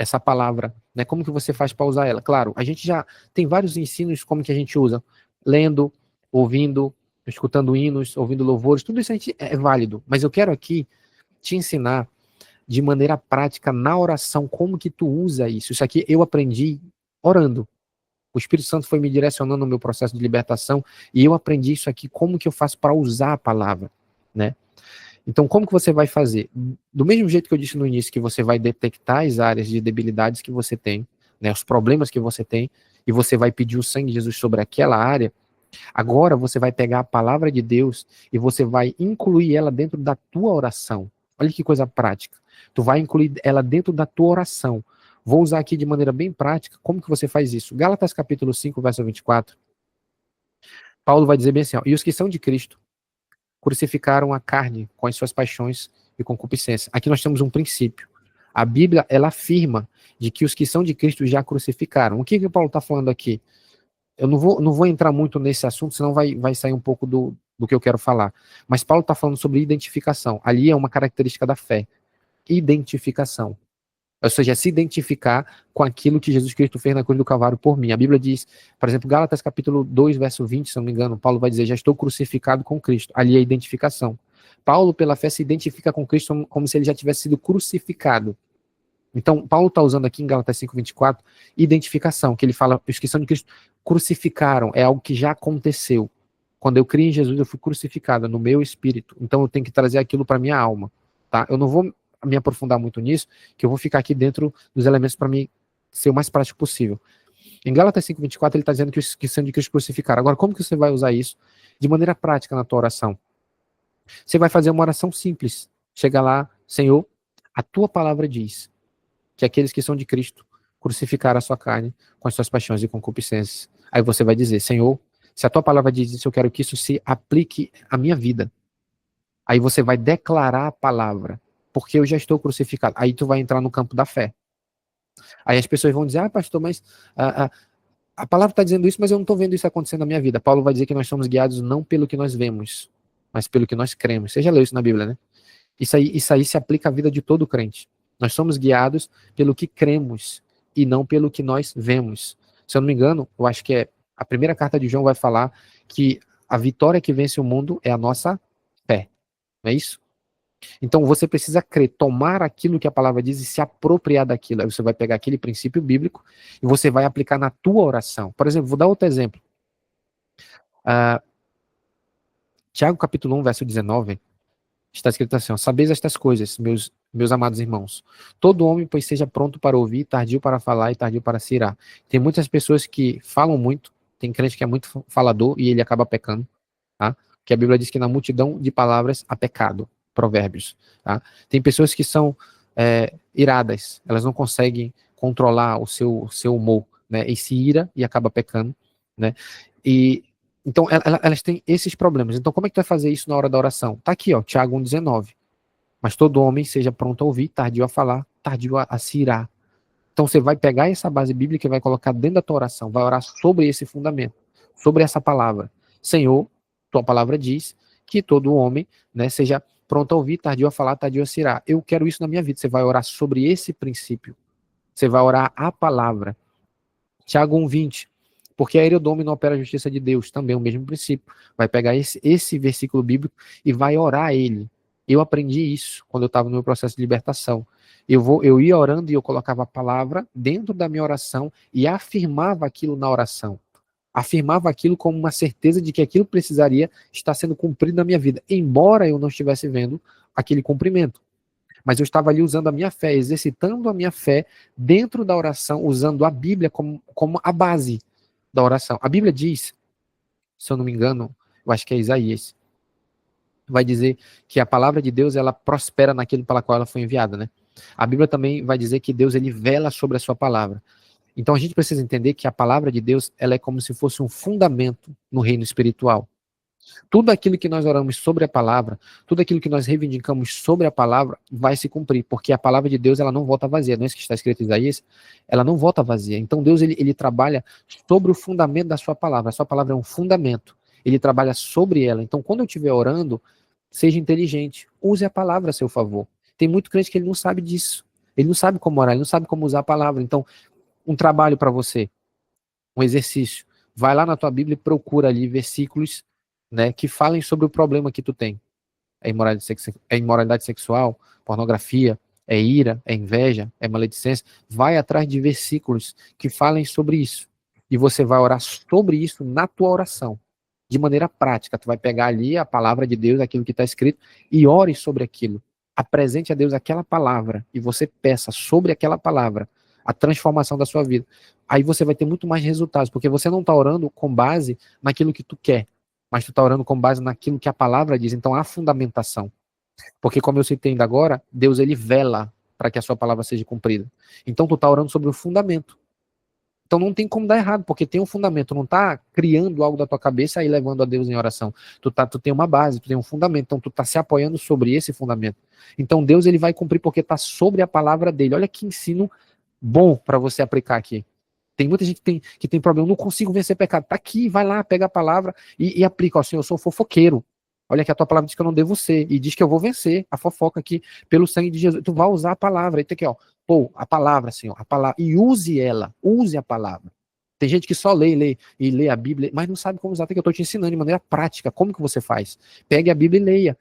essa palavra, né? Como que você faz para usar ela? Claro, a gente já tem vários ensinos como que a gente usa, lendo, ouvindo, escutando hinos, ouvindo louvores, tudo isso a gente é válido, mas eu quero aqui te ensinar de maneira prática na oração como que tu usa isso. Isso aqui eu aprendi orando. O Espírito Santo foi me direcionando no meu processo de libertação e eu aprendi isso aqui, como que eu faço para usar a palavra, né? Então, como que você vai fazer? Do mesmo jeito que eu disse no início, que você vai detectar as áreas de debilidades que você tem, né, os problemas que você tem, e você vai pedir o sangue de Jesus sobre aquela área, agora você vai pegar a palavra de Deus e você vai incluir ela dentro da tua oração. Olha que coisa prática. Tu vai incluir ela dentro da tua oração. Vou usar aqui de maneira bem prática como que você faz isso. Gálatas capítulo 5, verso 24. Paulo vai dizer bem assim, ó, e os que são de Cristo crucificaram a carne com as suas paixões e concupiscências. Aqui nós temos um princípio. A Bíblia, ela afirma de que os que são de Cristo já crucificaram. O que que Paulo está falando aqui? Eu não vou entrar muito nesse assunto, senão vai sair um pouco do que eu quero falar. Mas Paulo está falando sobre identificação. Ali é uma característica da fé. Identificação. Ou seja, se identificar com aquilo que Jesus Cristo fez na cruz do Calvário por mim. A Bíblia diz, por exemplo, Gálatas capítulo 2, verso 20, se não me engano, Paulo vai dizer, já estou crucificado com Cristo. Ali é a identificação. Paulo, pela fé, se identifica com Cristo como se ele já tivesse sido crucificado. Então, Paulo está usando aqui em Gálatas 5, 24, identificação, que ele fala, os que são de Cristo crucificaram, é algo que já aconteceu. Quando eu criei em Jesus, eu fui crucificado no meu espírito. Então, eu tenho que trazer aquilo para minha alma. Tá? Eu não vou me aprofundar muito nisso, que eu vou ficar aqui dentro dos elementos para mim ser o mais prático possível. Em Gálatas 5, 24, ele está dizendo que os que são de Cristo crucificaram. Agora, como que você vai usar isso de maneira prática na tua oração? Você vai fazer uma oração simples. Chega lá, Senhor, a tua palavra diz que aqueles que são de Cristo crucificaram a sua carne com as suas paixões e concupiscências. Aí você vai dizer, Senhor, se a tua palavra diz isso, eu quero que isso se aplique à minha vida. Aí você vai declarar a palavra, porque eu já estou crucificado. Aí tu vai entrar no campo da fé. Aí as pessoas vão dizer, pastor, mas a palavra está dizendo isso, mas eu não estou vendo isso acontecendo na minha vida. Paulo vai dizer que nós somos guiados não pelo que nós vemos, mas pelo que nós cremos. Você já leu isso na Bíblia, né? Isso aí se aplica à vida de todo crente. Nós somos guiados pelo que cremos e não pelo que nós vemos. Se eu não me engano, eu acho que a primeira carta de João vai falar que a vitória que vence o mundo é a nossa fé. Não é isso? Então você precisa crer, tomar aquilo que a palavra diz e se apropriar daquilo. Aí você vai pegar aquele princípio bíblico e você vai aplicar na tua oração. Por exemplo, vou dar outro exemplo. Tiago capítulo 1, verso 19, está escrito assim, ó, sabeis estas coisas, meus amados irmãos. Todo homem, pois, seja pronto para ouvir, tardio para falar e tardio para se irar. Tem muitas pessoas que falam muito, tem crente que é muito falador e ele acaba pecando, tá? Que a Bíblia diz que na multidão de palavras há pecado. Provérbios. Tá? Tem pessoas que são iradas, elas não conseguem controlar o seu humor, né? E se ira e acaba pecando, né? E então elas têm esses problemas. Então como é que tu vai fazer isso na hora da oração? Tá aqui, ó, Tiago 1,19. Mas todo homem seja pronto a ouvir, tardio a falar, tardio a se irar. Então você vai pegar essa base bíblica e vai colocar dentro da tua oração, vai orar sobre esse fundamento, sobre essa palavra. Senhor, tua palavra diz que todo homem, né, seja pronto a ouvir, tardio a falar, tardio a se irar. Eu quero isso na minha vida. Você vai orar sobre esse princípio. Você vai orar a palavra. Tiago 1,20. Porque a Eredome não opera a justiça de Deus. Também é o mesmo princípio. Vai pegar esse versículo bíblico e vai orar ele. Eu aprendi isso quando eu estava no meu processo de libertação. Eu ia orando e eu colocava a palavra dentro da minha oração e afirmava aquilo na oração. Afirmava aquilo como uma certeza de que aquilo precisaria estar sendo cumprido na minha vida, embora eu não estivesse vendo aquele cumprimento. Mas eu estava ali usando a minha fé, exercitando a minha fé dentro da oração, usando a Bíblia como a base da oração. A Bíblia diz, se eu não me engano, eu acho que é Isaías, vai dizer que a palavra de Deus, ela prospera naquilo para qual ela foi enviada, né? A Bíblia também vai dizer que Deus, ele vela sobre a sua palavra. Então a gente precisa entender que a palavra de Deus, ela é como se fosse um fundamento no reino espiritual. Tudo aquilo que nós oramos sobre a palavra, tudo aquilo que nós reivindicamos sobre a palavra, vai se cumprir, porque a palavra de Deus, ela não volta vazia, não é isso que está escrito em Isaías? Ela não volta vazia. Então Deus, ele trabalha sobre o fundamento da sua palavra. A sua palavra é um fundamento. Ele trabalha sobre ela. Então quando eu estiver orando, seja inteligente, use a palavra a seu favor. Tem muito crente que ele não sabe disso. Ele não sabe como orar, ele não sabe como usar a palavra. Então, um trabalho para você, um exercício. Vai lá na tua Bíblia e procura ali versículos, né, que falem sobre o problema que tu tem. É imoralidade sexual, pornografia, é ira, é inveja, é maledicência. Vai atrás de versículos que falem sobre isso. E você vai orar sobre isso na tua oração. De maneira prática. Tu vai pegar ali a palavra de Deus, aquilo que está escrito, e ore sobre aquilo. Apresente a Deus aquela palavra e você peça sobre aquela palavra a transformação da sua vida. Aí você vai ter muito mais resultados, porque você não está orando com base naquilo que tu quer, mas tu está orando com base naquilo que a palavra diz. Então há fundamentação. Porque como eu citei ainda agora, Deus ele vela para que a sua palavra seja cumprida. Então tu está orando sobre o fundamento. Então não tem como dar errado, porque tem um fundamento, não está criando algo da tua cabeça e levando a Deus em oração. Tu tem uma base, tu tem um fundamento, então tu está se apoiando sobre esse fundamento. Então Deus ele vai cumprir porque está sobre a palavra dele. Olha que ensino bom para você aplicar aqui. Tem muita gente que tem problema, não consigo vencer pecado. Tá aqui, vai lá, pega a palavra e aplica. Ó, Senhor, eu sou fofoqueiro. Olha que a tua palavra diz que eu não devo ser. E diz que eu vou vencer a fofoca aqui pelo sangue de Jesus. Tu vai usar a palavra. Aí tem aqui, ó. Pô, a palavra, Senhor, a palavra. E use ela. Use a palavra. Tem gente que só lê a Bíblia, mas não sabe como usar. Até que eu estou te ensinando de maneira prática. Como que você faz? Pegue a Bíblia e leia.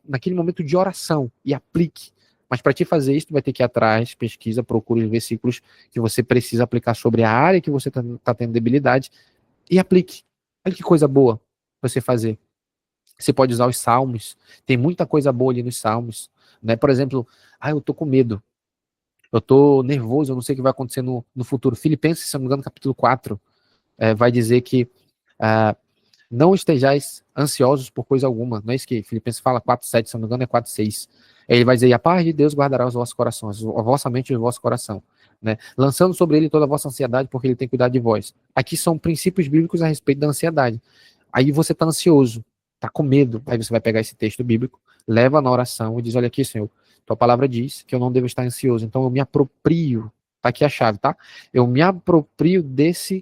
Naquele momento de oração. E aplique. Mas para te fazer isso, tu vai ter que ir atrás, pesquisa, procure os versículos que você precisa aplicar sobre a área que você está tendo debilidade e aplique. Olha que coisa boa você fazer. Você pode usar os salmos. Tem muita coisa boa ali nos salmos. Né? Por exemplo, eu tô com medo. Eu tô nervoso, eu não sei o que vai acontecer no futuro. Filipenses, se não me engano, capítulo 4, vai dizer que não estejais ansiosos por coisa alguma. Não é isso que Filipenses fala, 4:7, se não me engano, é 4:6. Ele vai dizer, a paz de Deus guardará os vossos corações, a vossa mente e o vosso coração. Né? Lançando sobre ele toda a vossa ansiedade, porque ele tem cuidado de vós. Aqui são princípios bíblicos a respeito da ansiedade. Aí você está ansioso, está com medo, aí você vai pegar esse texto bíblico, leva na oração e diz, olha aqui, Senhor, tua palavra diz que eu não devo estar ansioso, então eu me aproprio, tá aqui a chave, tá? Eu me aproprio dessa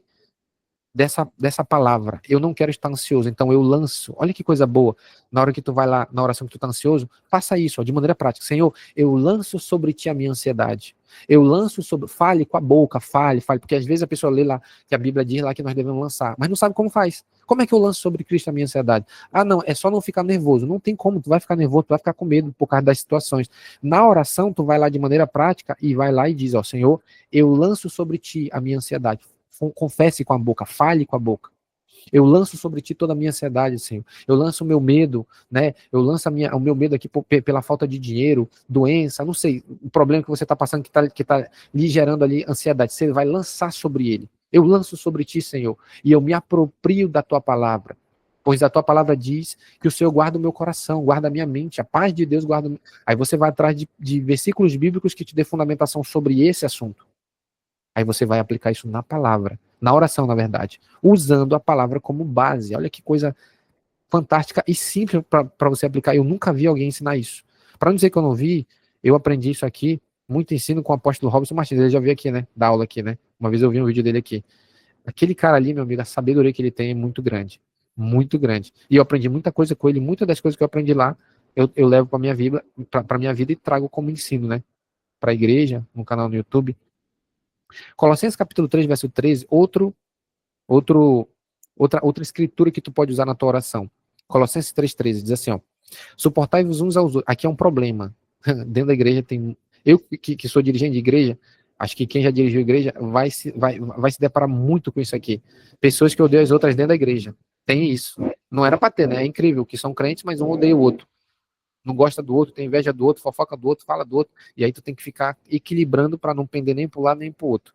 palavra. Eu não quero estar ansioso, então eu lanço. Olha que coisa boa. Na hora que tu vai lá, na oração que tu está ansioso, faça isso, ó, de maneira prática. Senhor, eu lanço sobre ti a minha ansiedade. Eu lanço sobre... Fale com a boca, fale. Porque às vezes a pessoa lê lá, que a Bíblia diz lá que nós devemos lançar, mas não sabe como faz. Como é que eu lanço sobre Cristo a minha ansiedade? Não, é só não ficar nervoso. Não tem como, tu vai ficar nervoso, tu vai ficar com medo por causa das situações. Na oração, tu vai lá de maneira prática e vai lá e diz, ó, Senhor, eu lanço sobre ti a minha ansiedade. Confesse com a boca, fale com a boca. Eu lanço sobre ti toda a minha ansiedade, Senhor. Eu lanço o meu medo, né? Eu lanço o meu medo aqui pela falta de dinheiro, doença, não sei, o problema que você está passando que tá lhe gerando ali ansiedade. Você vai lançar sobre ele. Eu lanço sobre ti, Senhor, e eu me aproprio da tua palavra. Pois a tua palavra diz que o Senhor guarda o meu coração, guarda a minha mente, a paz de Deus guarda. Aí você vai atrás de versículos bíblicos que te dê fundamentação sobre esse assunto. Aí você vai aplicar isso na palavra, na oração, na verdade, usando a palavra como base. Olha que coisa fantástica e simples para você aplicar. Eu nunca vi alguém ensinar isso. Para não dizer que eu não vi, eu aprendi isso aqui, muito ensino com o apóstolo Robson Martins. Ele já veio aqui, né? Dar aula aqui, né? Uma vez eu vi um vídeo dele aqui. Aquele cara ali, meu amigo, a sabedoria que ele tem é muito grande. Muito grande. E eu aprendi muita coisa com ele. Muitas das coisas que eu aprendi lá, eu levo para minha vida e trago como ensino, né? Para a igreja, no canal no YouTube. Colossenses capítulo 3, verso 13, outra escritura que tu pode usar na tua oração. Colossenses 3:13 diz assim, ó, suportai-vos uns aos outros. Aqui é um problema. Dentro da igreja tem... Eu que sou dirigente de igreja, acho que quem já dirigiu igreja vai se deparar muito com isso aqui. Pessoas que odeiam as outras dentro da igreja. Tem isso. Não era para ter, né? É incrível que são crentes, mas um odeia o outro. Não gosta do outro, tem inveja do outro, fofoca do outro, fala do outro, e aí tu tem que ficar equilibrando para não pender nem para um lado nem para o outro,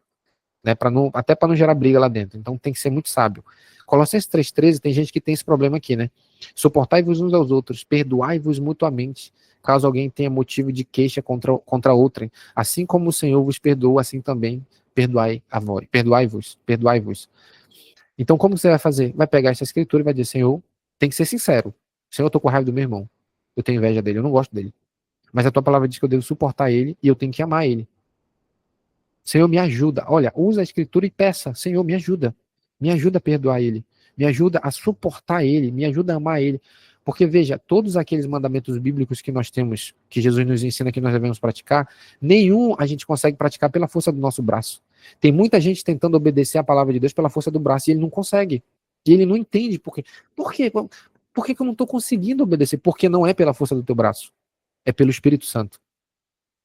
né? Até para não gerar briga lá dentro. Então tem que ser muito sábio. Colossenses 3:13 tem gente que tem esse problema aqui, né? Suportai-vos uns aos outros, perdoai-vos mutuamente, caso alguém tenha motivo de queixa contra outrem, assim como o Senhor vos perdoa, assim também perdoai-vos. Então como você vai fazer? Vai pegar essa escritura e vai dizer, Senhor, tem que ser sincero. Senhor, eu tô com raiva do meu irmão. Eu tenho inveja dele, eu não gosto dele. Mas a tua palavra diz que eu devo suportar ele e eu tenho que amar ele. Senhor, me ajuda. Olha, usa a escritura e peça. Senhor, me ajuda. Me ajuda a perdoar ele. Me ajuda a suportar ele. Me ajuda a amar ele. Porque, veja, todos aqueles mandamentos bíblicos que nós temos, que Jesus nos ensina que nós devemos praticar, nenhum a gente consegue praticar pela força do nosso braço. Tem muita gente tentando obedecer a palavra de Deus pela força do braço e ele não consegue. E ele não entende por quê. Por quê? Por que eu não estou conseguindo obedecer? Porque não é pela força do teu braço. É pelo Espírito Santo.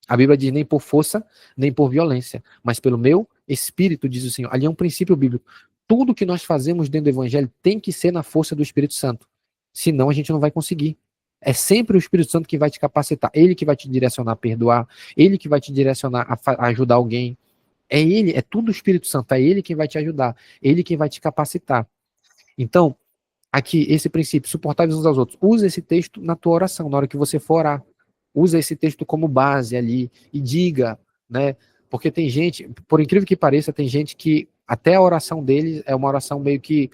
A Bíblia diz nem por força, nem por violência, mas pelo meu Espírito, diz o Senhor. Ali é um princípio bíblico. Tudo que nós fazemos dentro do Evangelho tem que ser na força do Espírito Santo. Senão a gente não vai conseguir. É sempre o Espírito Santo que vai te capacitar. Ele que vai te direcionar a perdoar. Ele que vai te direcionar a ajudar alguém. É ele, é tudo o Espírito Santo. É ele quem vai te ajudar. Ele quem vai te capacitar. Então, aqui, esse princípio, suportáveis uns aos outros. Usa esse texto na tua oração, na hora que você for orar. Usa esse texto como base ali e diga, né? Porque tem gente, por incrível que pareça, tem gente que até a oração dele é uma oração meio que,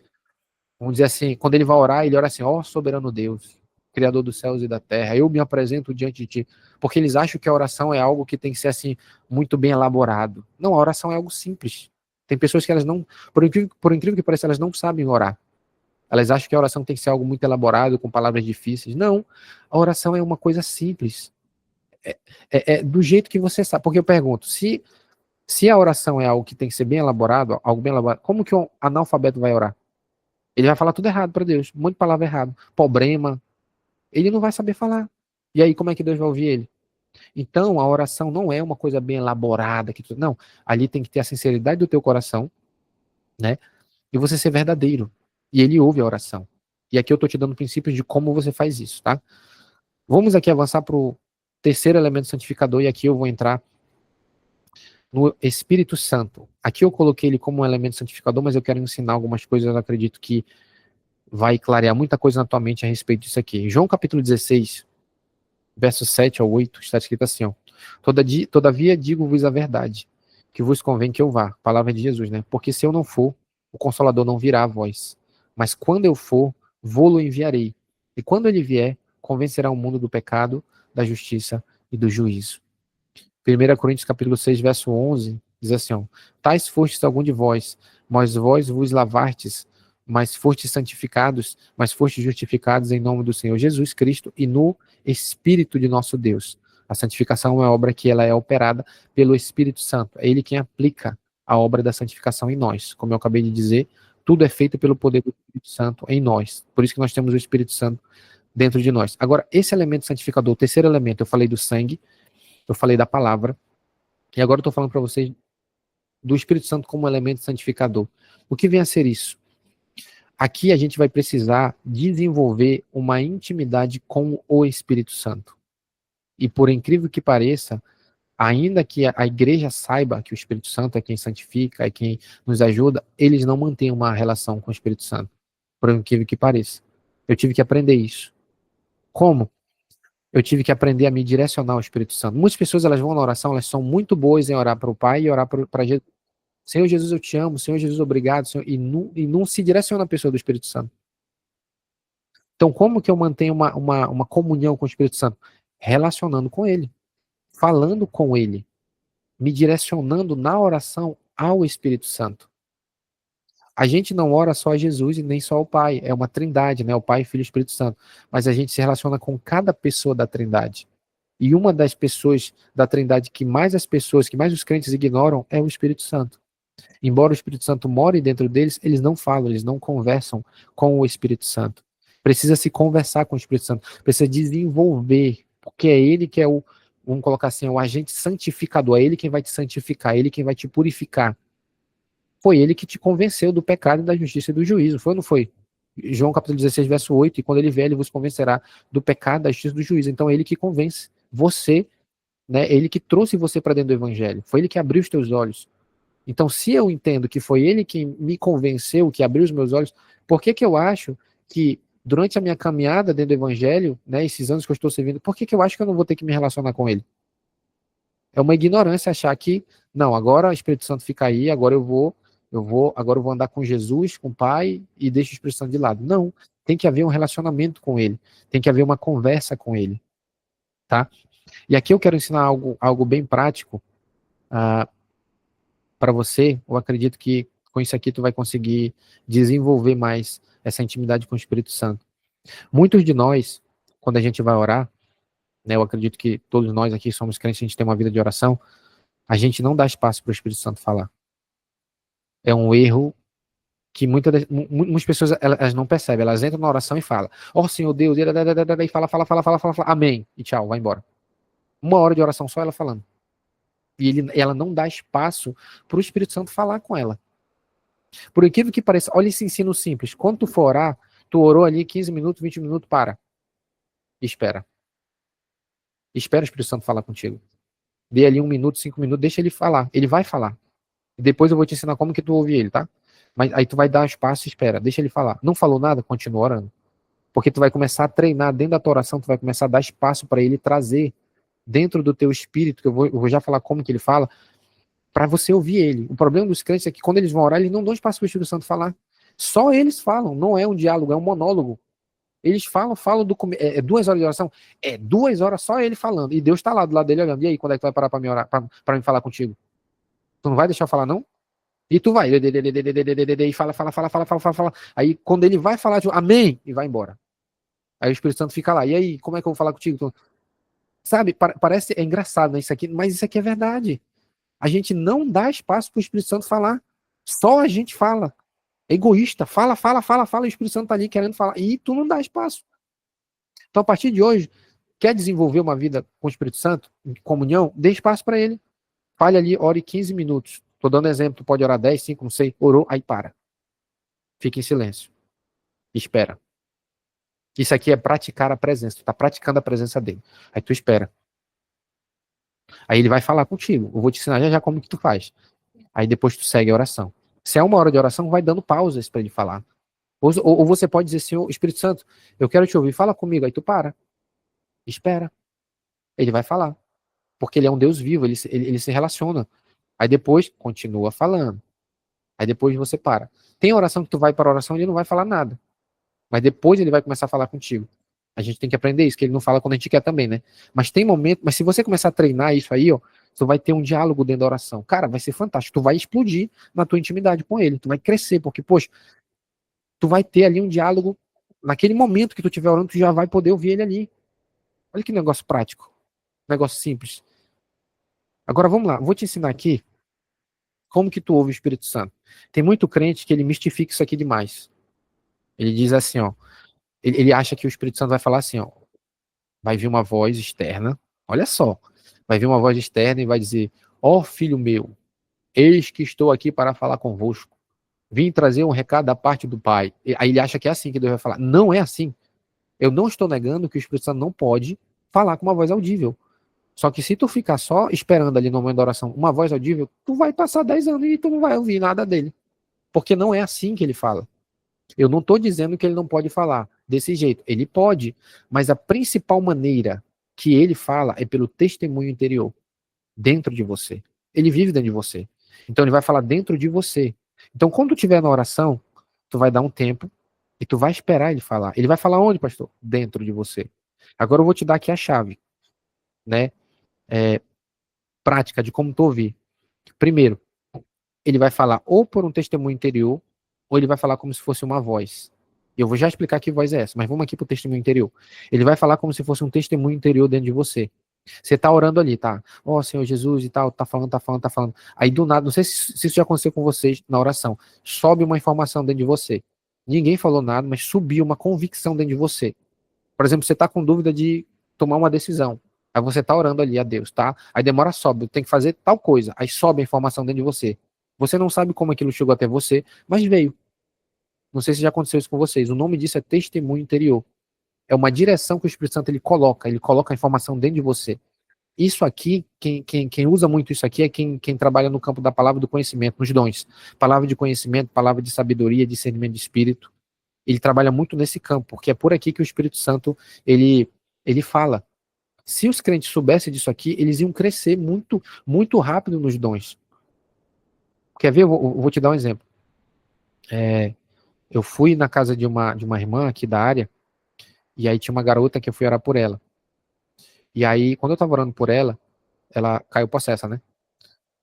vamos dizer assim, quando ele vai orar, ele ora assim, ó soberano Deus, Criador dos céus e da terra, eu me apresento diante de ti. Porque eles acham que a oração é algo que tem que ser assim, muito bem elaborado. Não, a oração é algo simples. Tem pessoas que elas não, por incrível que pareça, elas não sabem orar. Elas acham que a oração tem que ser algo muito elaborado, com palavras difíceis. Não, a oração é uma coisa simples. É do jeito que você sabe. Porque eu pergunto, se a oração é algo que tem que ser bem elaborado, algo bem elaborado, como que um analfabeto vai orar? Ele vai falar tudo errado para Deus, um monte de palavra errada, problema, ele não vai saber falar. E aí como é que Deus vai ouvir ele? Então a oração não é uma coisa bem elaborada, não, ali tem que ter a sinceridade do teu coração, né? E você ser verdadeiro. E ele ouve a oração. E aqui eu estou te dando princípios de como você faz isso, tá? Vamos aqui avançar para o terceiro elemento santificador, e aqui eu vou entrar no Espírito Santo. Aqui eu coloquei ele como um elemento santificador, mas eu quero ensinar algumas coisas, eu acredito que vai clarear muita coisa na tua mente a respeito disso aqui. Em João capítulo 16, versos 7 ao 8, está escrito assim, ó. Todavia digo-vos a verdade, que vos convém que eu vá. Palavra de Jesus, né? Porque se eu não for, o Consolador não virá a vós. Mas quando eu for, vou-lo enviarei. E quando ele vier, convencerá o mundo do pecado, da justiça e do juízo. 1 Coríntios capítulo 6, verso 11, diz assim, ó, tais fostes algum de vós, mas vós vos lavastes, mas fostes santificados, mas fostes justificados em nome do Senhor Jesus Cristo e no Espírito de nosso Deus. A santificação é uma obra que ela é operada pelo Espírito Santo. É ele quem aplica a obra da santificação em nós. Como eu acabei de dizer, tudo é feito pelo poder do Espírito Santo em nós. Por isso que nós temos o Espírito Santo dentro de nós. Agora, esse elemento santificador, o terceiro elemento, eu falei do sangue, eu falei da palavra, e agora eu estou falando para vocês do Espírito Santo como elemento santificador. O que vem a ser isso? Aqui a gente vai precisar desenvolver uma intimidade com o Espírito Santo. E por incrível que pareça, ainda que a igreja saiba que o Espírito Santo é quem santifica, é quem nos ajuda, eles não mantêm uma relação com o Espírito Santo. Por incrível que pareça. Eu tive que aprender isso. Como? Eu tive que aprender a me direcionar ao Espírito Santo. Muitas pessoas, elas vão na oração, elas são muito boas em orar para o Pai e orar para Jesus. Senhor Jesus, eu te amo. Senhor Jesus, obrigado. Senhor, e não se direciona a pessoa do Espírito Santo. Então, como que eu mantenho uma comunhão com o Espírito Santo? Relacionando com Ele. Falando com Ele. Me direcionando na oração ao Espírito Santo. A gente não ora só a Jesus e nem só ao Pai. É uma trindade, né? O Pai, Filho e Espírito Santo. Mas a gente se relaciona com cada pessoa da trindade. E uma das pessoas da trindade que mais os crentes ignoram é o Espírito Santo. Embora o Espírito Santo more dentro deles, eles não falam, eles não conversam com o Espírito Santo. Precisa se conversar com o Espírito Santo. Precisa desenvolver, porque é ele que é vamos colocar assim, o agente santificador. É ele quem vai te santificar, é ele quem vai te purificar. Foi ele que te convenceu do pecado, da justiça e do juízo, foi ou não foi? João capítulo 16, verso 8, e quando ele vier, ele vos convencerá do pecado, da justiça e do juízo. Então é ele que convence você, né? Ele que trouxe você para dentro do evangelho. Foi ele que abriu os teus olhos. Então, se eu entendo que foi ele que me convenceu, que abriu os meus olhos, por que eu acho que durante a minha caminhada dentro do evangelho, né, esses anos que eu estou servindo, por que eu acho que eu não vou ter que me relacionar com ele? É uma ignorância achar que, não, agora o Espírito Santo fica aí, agora eu vou andar com Jesus, com o Pai, e deixo o Espírito Santo de lado. Não, tem que haver um relacionamento com ele, tem que haver uma conversa com ele, tá? E aqui eu quero ensinar algo bem prático para você. Eu acredito que com isso aqui tu vai conseguir desenvolver mais essa intimidade com o Espírito Santo. Muitos de nós, quando a gente vai orar, né, eu acredito que todos nós aqui somos crentes, a gente tem uma vida de oração, a gente não dá espaço para o Espírito Santo falar. É um erro que muitas pessoas elas não percebem, elas entram na oração e falam, ó Senhor Deus, e fala, amém, e tchau, vai embora. 1 hora de oração só ela falando. E ela não dá espaço para o Espírito Santo falar com ela. Por incrível que pareça, olha esse ensino simples, quando tu for orar, tu orou ali 15 minutos, 20 minutos, para. Espera. Espera o Espírito Santo falar contigo. Dê ali 1 minuto, 5 minutos, deixa ele falar. Ele vai falar. Depois eu vou te ensinar como que tu ouve ele, tá? Mas aí tu vai dar espaço e espera. Deixa ele falar. Não falou nada? Continua orando. Porque tu vai começar a treinar dentro da tua oração, tu vai começar a dar espaço para ele trazer dentro do teu espírito, que eu vou já falar como que ele fala, para você ouvir ele. O problema dos crentes é que quando eles vão orar, eles não dão espaço para o Espírito Santo falar. Só eles falam. Não é um diálogo, é um monólogo. Eles falam 2 horas de oração. É 2 horas só ele falando. E Deus está lá do lado dele olhando. E aí, quando é que tu vai parar para me orar, para me falar contigo? Tu não vai deixar eu falar, não? E tu vai. E fala. Aí, quando ele vai falar, tipo, amém, e vai embora. Aí o Espírito Santo fica lá. E aí, como é que eu vou falar contigo? Sabe, parece, é engraçado, né, isso aqui, mas isso aqui é verdade. A gente não dá espaço para o Espírito Santo falar. Só a gente fala. É egoísta. Fala. E o Espírito Santo tá ali querendo falar. E tu não dá espaço. Então, a partir de hoje, quer desenvolver uma vida com o Espírito Santo, em comunhão, dê espaço para ele. Fale ali, ore 15 minutos. Estou dando exemplo, tu pode orar 10, 5, não sei, orou, aí para. Fica em silêncio. Espera. Isso aqui é praticar a presença. Tu está praticando a presença dele. Aí tu espera. Aí ele vai falar contigo. Eu vou te ensinar já como que tu faz. Aí depois tu segue a oração. Se é 1 hora de oração, vai dando pausas para ele falar. Ou você pode dizer, Senhor, Espírito Santo, eu quero te ouvir, fala comigo. Aí tu para. Espera. Ele vai falar. Porque ele é um Deus vivo, ele se relaciona. Aí depois, continua falando. Aí depois você para. Tem oração que tu vai para a oração e ele não vai falar nada. Mas depois ele vai começar a falar contigo. A gente tem que aprender isso, que ele não fala quando a gente quer também, né? Mas tem momento, mas se você começar a treinar isso aí, ó, tu vai ter um diálogo dentro da oração. Cara, vai ser fantástico. Tu vai explodir na tua intimidade com ele. Tu vai crescer, porque, poxa, tu vai ter ali um diálogo. Naquele momento que tu estiver orando, tu já vai poder ouvir ele ali. Olha que negócio prático. Negócio simples. Agora vamos lá, vou te ensinar aqui como que tu ouve o Espírito Santo. Tem muito crente que ele mistifica isso aqui demais. Ele diz assim, ó, ele acha que o Espírito Santo vai falar assim, ó, vai vir uma voz externa, olha só, vai vir uma voz externa e vai dizer, ó filho meu, eis que estou aqui para falar convosco. Vim trazer um recado da parte do Pai. Aí ele acha que é assim que Deus vai falar. Não é assim. Eu não estou negando que o Espírito Santo não pode falar com uma voz audível. Só que se tu ficar só esperando ali no momento da oração uma voz audível, tu vai passar 10 anos e tu não vai ouvir nada dele. Porque não é assim que ele fala. Eu não estou dizendo que ele não pode falar desse jeito. Ele pode, mas a principal maneira que ele fala é pelo testemunho interior, dentro de você. Ele vive dentro de você. Então ele vai falar dentro de você. Então quando tu estiver na oração, tu vai dar um tempo e tu vai esperar ele falar. Ele vai falar onde, pastor? Dentro de você. Agora eu vou te dar aqui a chave, né? Prática de como tu ouvir. Primeiro, ele vai falar ou por um testemunho interior, ou ele vai falar como se fosse uma voz. Eu vou já explicar que voz é essa, mas vamos aqui para o testemunho interior. Ele vai falar como se fosse um testemunho interior dentro de você. Você está orando ali, tá? Ó, Senhor Jesus e tal, tá falando. Aí do nada, não sei se isso já aconteceu com vocês na oração, sobe uma informação dentro de você. Ninguém falou nada, mas subiu uma convicção dentro de você. Por exemplo, você está com dúvida de tomar uma decisão. Aí você está orando ali a Deus, tá? Aí demora, sobe, tem que fazer tal coisa. Aí sobe a informação dentro de você. Você não sabe como aquilo chegou até você, mas veio. Não sei se já aconteceu isso com vocês. O nome disso é testemunho interior. É uma direção que o Espírito Santo ele coloca a informação dentro de você. Isso aqui, quem usa muito isso aqui é quem trabalha no campo da palavra do conhecimento, nos dons. Palavra de conhecimento, palavra de sabedoria, discernimento de espírito. Ele trabalha muito nesse campo, porque é por aqui que o Espírito Santo ele fala. Se os crentes soubessem disso aqui, eles iam crescer muito, muito rápido nos dons. Quer ver? Eu vou te dar um exemplo. Eu fui na casa de uma irmã aqui da área, e aí tinha uma garota que eu fui orar por ela. E aí, quando eu estava orando por ela, ela caiu possessa, né?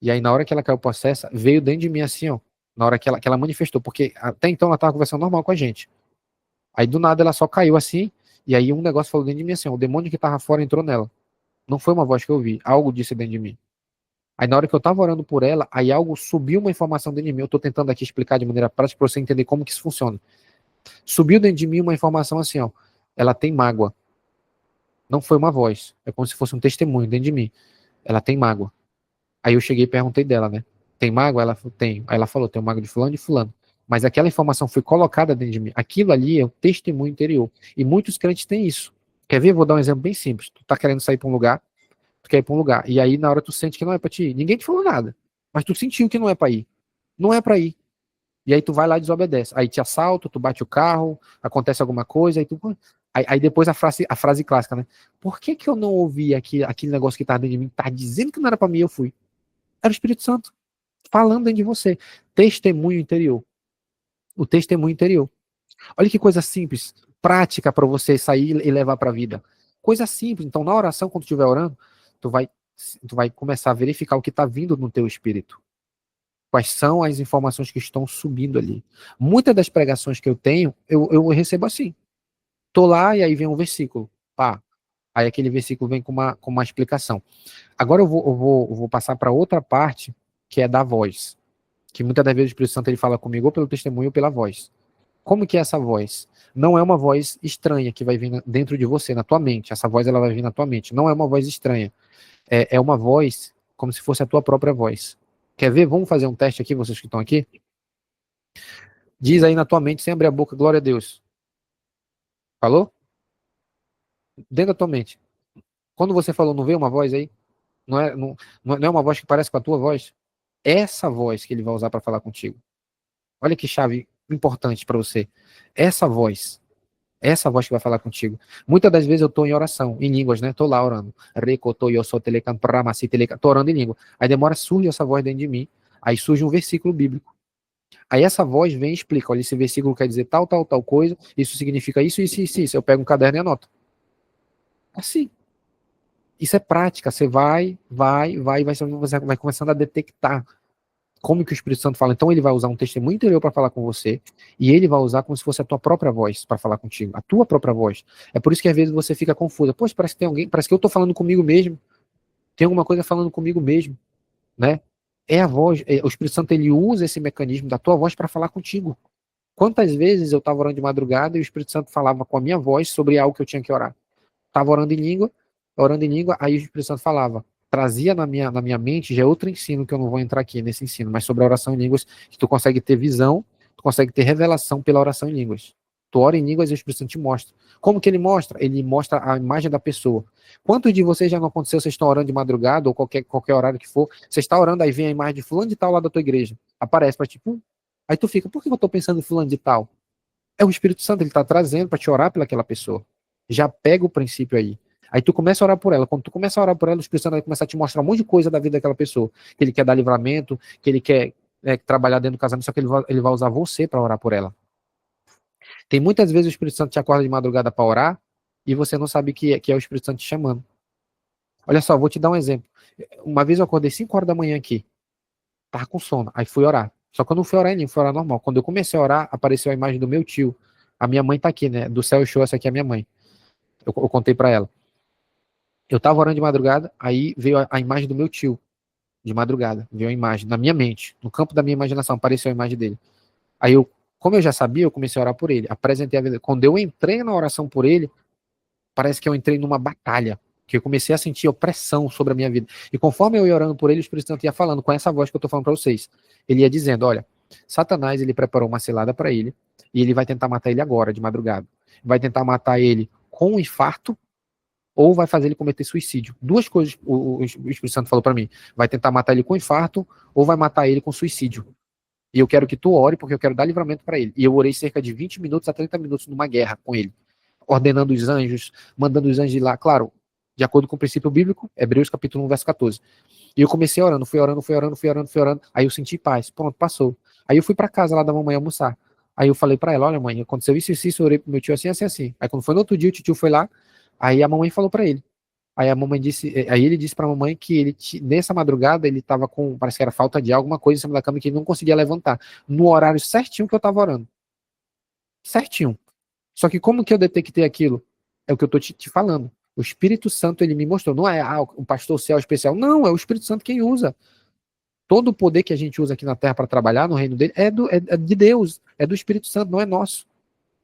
E aí, na hora que ela caiu possessa, veio dentro de mim assim, ó. Na hora que ela manifestou, porque até então ela estava conversando normal com a gente. Aí do nada ela só caiu assim, e aí um negócio falou dentro de mim assim, o demônio que tava fora entrou nela. Não foi uma voz que eu ouvi, algo disse dentro de mim. Aí na hora que eu tava orando por ela, aí algo subiu uma informação dentro de mim. Eu tô tentando aqui explicar de maneira prática para você entender como que isso funciona. Subiu dentro de mim uma informação assim, ó. Ela tem mágoa. Não foi uma voz. É como se fosse um testemunho dentro de mim. Ela tem mágoa. Aí eu cheguei e perguntei dela, né? Tem mágoa? Ela falou, tem. Aí ela falou, tem mágoa de fulano e de fulano. Mas aquela informação foi colocada dentro de mim. Aquilo ali é o testemunho interior. E muitos crentes têm isso. Quer ver? Vou dar um exemplo bem simples. Tu tá querendo sair para um lugar, tu quer ir para um lugar. E aí na hora tu sente que não é para ti ir. Ninguém te falou nada. Mas tu sentiu que não é para ir. Não é para ir. E aí tu vai lá e desobedece. Aí te assalta, tu bate o carro, acontece alguma coisa, aí tu... Aí depois a frase clássica, né? Por que que eu não ouvi aquele negócio que tá dentro de mim, tá dizendo que não era para mim, eu fui? Era o Espírito Santo falando dentro de você. Testemunho interior. O testemunho interior. Olha que coisa simples, prática para você sair e levar para a vida. Coisa simples. Então, na oração, quando tu estiver orando, tu vai começar a verificar o que está vindo no teu espírito. Quais são as informações que estão subindo ali. Muitas das pregações que eu tenho, eu recebo assim. Tô lá e aí vem um versículo. Pá. Aí aquele versículo vem com uma explicação. Agora eu vou passar para outra parte, que é da voz. Que muitas das vezes o Espírito Santo ele fala comigo ou pelo testemunho ou pela voz. Como que é essa voz? Não é uma voz estranha que vai vir dentro de você, na tua mente. Essa voz ela vai vir na tua mente. Não é uma voz estranha. É uma voz como se fosse a tua própria voz. Quer ver? Vamos fazer um teste aqui, vocês que estão aqui? Diz aí na tua mente, sem abrir a boca, glória a Deus. Falou? Dentro da tua mente. Quando você falou, não veio uma voz aí? Não é uma voz que parece com a tua voz? Essa voz que ele vai usar para falar contigo. Olha que chave importante para você. Essa voz que vai falar contigo. Muitas das vezes eu estou em oração, em línguas, né? Estou lá orando. Estou orando em língua. Aí demora, surge essa voz dentro de mim. Aí surge um versículo bíblico. Aí essa voz vem e explica, olha, esse versículo quer dizer tal, tal, tal coisa, isso significa isso, isso, isso, isso. Eu pego um caderno e anoto. Assim. Isso é prática. Você você vai começando a detectar como que o Espírito Santo fala. Então ele vai usar um testemunho interior para falar com você, e ele vai usar como se fosse a tua própria voz para falar contigo, a tua própria voz. É por isso que às vezes você fica confusa. Poxa, parece que tem alguém, parece que eu estou falando comigo mesmo. Tem alguma coisa falando comigo mesmo, né? É a voz, o Espírito Santo ele usa esse mecanismo da tua voz para falar contigo. Quantas vezes eu estava orando de madrugada e o Espírito Santo falava com a minha voz sobre algo que eu tinha que orar? Estava orando em língua, aí o Espírito Santo falava, trazia na minha mente, já é outro ensino que eu não vou entrar aqui nesse ensino, mas sobre a oração em línguas, que tu consegue ter visão, tu consegue ter revelação pela oração em línguas. Tu ora em línguas e o Espírito Santo te mostra. Como que ele mostra? Ele mostra a imagem da pessoa. Quantos de vocês já não aconteceu, vocês estão orando de madrugada, ou qualquer horário que for, você está orando, aí vem a imagem de fulano de tal lá da tua igreja, aparece para tipo, aí tu fica, por que eu estou pensando em fulano de tal? É o Espírito Santo, ele está trazendo para te orar pelaquela pessoa. Já pega o princípio aí. Aí tu começa a orar por ela. Quando tu começa a orar por ela, o Espírito Santo vai começar a te mostrar um monte de coisa da vida daquela pessoa. Que ele quer dar livramento, que ele quer trabalhar dentro do casamento, só que ele vai usar você para orar por ela. Tem muitas vezes o Espírito Santo te acorda de madrugada para orar e você não sabe que é o Espírito Santo te chamando. Olha só, vou te dar um exemplo. Uma vez eu acordei 5 horas da manhã aqui. Tava com sono. Aí fui orar. Só que eu não fui orar em mim, fui orar normal. Quando eu comecei a orar, apareceu a imagem do meu tio. A minha mãe tá aqui, né? Do céu e show, essa aqui é a minha mãe. Eu contei para ela. Eu tava orando de madrugada, aí veio a imagem do meu tio, de madrugada. Veio a imagem na minha mente, no campo da minha imaginação, apareceu a imagem dele. Aí como eu já sabia, eu comecei a orar por ele. Apresentei a vida. Quando eu entrei na oração por ele, parece que eu entrei numa batalha, que eu comecei a sentir opressão sobre a minha vida. E conforme eu ia orando por ele, o Espírito Santo ia falando, com essa voz que eu tô falando para vocês. Ele ia dizendo, olha, Satanás, ele preparou uma cilada para ele, e ele vai tentar matar ele agora, de madrugada. Vai tentar matar ele com um infarto, ou vai fazer ele cometer suicídio. Duas coisas o Espírito Santo falou para mim. Vai tentar matar ele com infarto, ou vai matar ele com suicídio. E eu quero que tu ore, porque eu quero dar livramento para ele. E eu orei cerca de 20 minutos a 30 minutos numa guerra com ele. Ordenando os anjos, mandando os anjos ir lá. Claro, de acordo com o princípio bíblico, Hebreus capítulo 1, verso 14. E eu comecei orando, fui orando. Aí eu senti paz. Pronto, passou. Aí eu fui para casa lá da mamãe almoçar. Aí eu falei para ela, olha mãe, aconteceu isso, eu orei pro meu tio assim, assim, assim. Aí quando foi no outro dia, o tio foi lá, aí a mamãe falou para ele. Aí ele disse pra mamãe que nessa madrugada ele tava com, parece que era falta de alguma coisa em cima da cama que ele não conseguia levantar. No horário certinho que eu tava orando. Certinho. Só que como que eu detectei aquilo? É o que eu estou te falando. O Espírito Santo, ele me mostrou. Não é o pastor céu especial. Não, é o Espírito Santo quem usa. Todo o poder que a gente usa aqui na Terra para trabalhar no reino dele é de Deus, é do Espírito Santo, não é nosso.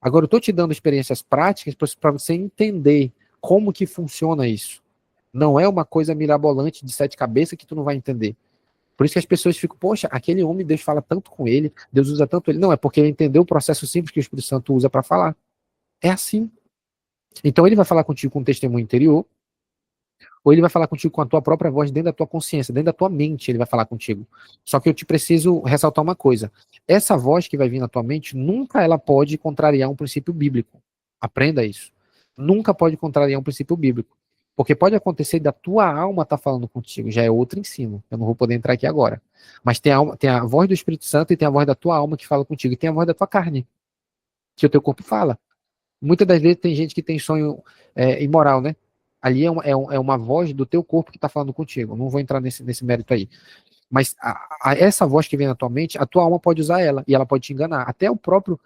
Agora, eu estou te dando experiências práticas para você entender como que funciona isso. Não é uma coisa mirabolante de 7 cabeças que tu não vai entender. Por isso que as pessoas ficam, poxa, aquele homem, Deus fala tanto com ele, Deus usa tanto ele. Não, é porque ele entendeu o processo simples que o Espírito Santo usa para falar. É assim. Então ele vai falar contigo com um testemunho interior, ou ele vai falar contigo com a tua própria voz, dentro da tua consciência, dentro da tua mente, ele vai falar contigo. Só que eu te preciso ressaltar uma coisa. Essa voz que vai vir na tua mente, nunca ela pode contrariar um princípio bíblico. Aprenda isso. Nunca pode contrariar um princípio bíblico. Porque pode acontecer da tua alma estar falando contigo, já é outro ensino. Eu não vou poder entrar aqui agora. Mas tem a voz do Espírito Santo e tem a voz da tua alma que fala contigo, e tem a voz da tua carne, que o teu corpo fala. Muitas das vezes tem gente que tem sonho imoral, né? Ali é uma voz do teu corpo que está falando contigo. Não vou entrar nesse mérito aí. Mas essa voz que vem na tua mente, a tua alma pode usar ela, e ela pode te enganar. Até o próprio...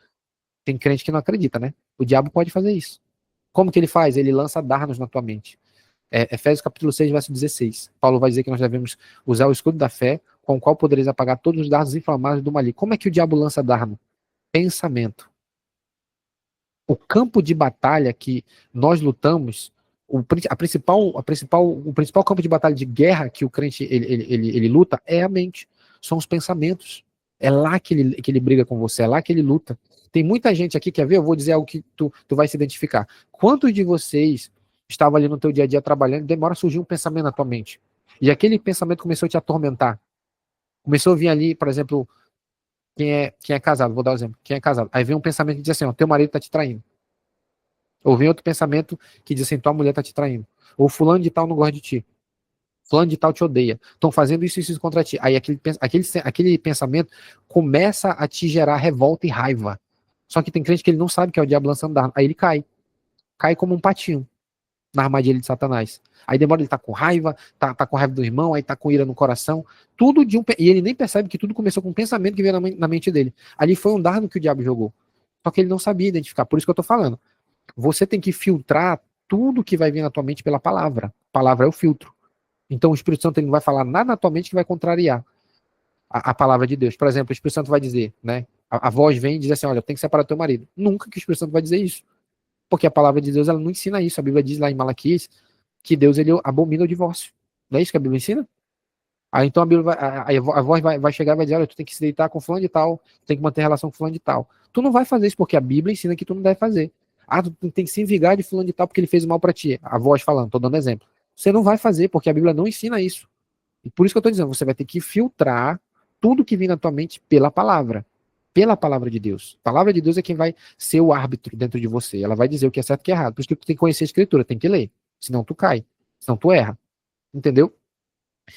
Tem crente que não acredita, né? O diabo pode fazer isso. Como que ele faz? Ele lança dardos na tua mente. Efésios capítulo 6, verso 16. Paulo vai dizer que nós devemos usar o escudo da fé, com o qual podereis apagar todos os dardos inflamados do maligno. Como é que o diabo lança dardo? Pensamento. O campo de batalha que nós lutamos, o principal campo de batalha de guerra que o crente ele luta é a mente, são os pensamentos. É lá que ele briga com você, é lá que ele luta. Tem muita gente aqui, quer ver? Eu vou dizer algo que tu vai se identificar. Quantos de vocês estavam ali no teu dia a dia trabalhando, demora a surgir um pensamento na tua mente, e aquele pensamento começou a te atormentar? Começou a vir ali, por exemplo, quem é casado, vou dar um exemplo, quem é casado, aí vem um pensamento que diz assim, ó, teu marido tá te traindo. Ou vem outro pensamento que diz assim, tua mulher tá te traindo. Ou fulano de tal não gosta de ti. Fulano de tal te odeia. Estão fazendo isso contra ti. Aí aquele pensamento começa a te gerar revolta e raiva. Só que tem crente que ele não sabe que é o diabo lançando dardo. Aí ele cai. Cai como um patinho na armadilha de Satanás. Aí demora, ele tá com raiva, tá com raiva do irmão, aí tá com ira no coração. Tudo de e ele nem percebe que tudo começou com um pensamento que veio na mente dele. Ali foi um dardo que o diabo jogou. Só que ele não sabia identificar. Por isso que eu tô falando. Você tem que filtrar tudo que vai vir na tua mente pela palavra. A palavra é o filtro. Então o Espírito Santo ele não vai falar nada na tua mente que vai contrariar a palavra de Deus. Por exemplo, o Espírito Santo vai dizer, né? A voz vem e diz assim, olha, tem que separar teu marido. Nunca que o Espírito Santo vai dizer isso. Porque a palavra de Deus ela não ensina isso. A Bíblia diz lá em Malaquias que Deus ele abomina o divórcio. Não é isso que a Bíblia ensina? Aí então a Bíblia a voz vai chegar e vai dizer, olha, tu tem que se deitar com fulano de tal, tu tem que manter relação com fulano de tal. Tu não vai fazer isso porque a Bíblia ensina que tu não deve fazer. Ah, tu tem que se vingar de fulano de tal porque ele fez mal para ti. A voz falando, tô dando exemplo. Você não vai fazer porque a Bíblia não ensina isso. E por isso que eu tô dizendo, você vai ter que filtrar tudo que vem na tua mente pela palavra. Pela palavra de Deus. A palavra de Deus é quem vai ser o árbitro dentro de você. Ela vai dizer o que é certo e o que é errado. Por isso que tu tem que conhecer a Escritura, tem que ler. Senão tu cai. Senão tu erra. Entendeu?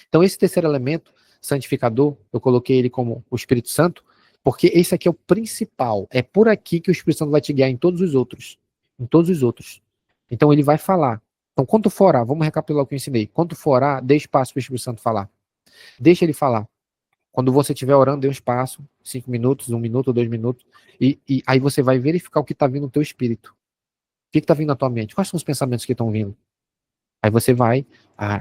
Então, esse terceiro elemento, santificador, eu coloquei ele como o Espírito Santo, porque esse aqui é o principal. É por aqui que o Espírito Santo vai te guiar em todos os outros. Em todos os outros. Então, ele vai falar. Então, quando tu for orar, vamos recapitular o que eu ensinei. Quando tu for orar, dê espaço para o Espírito Santo falar. Deixa ele falar. Quando você estiver orando, dê um espaço, 5 minutos, 1 minuto, 2 minutos, e aí você vai verificar o que está vindo no teu espírito. O que está vindo na tua mente? Quais são os pensamentos que estão vindo? Aí você vai,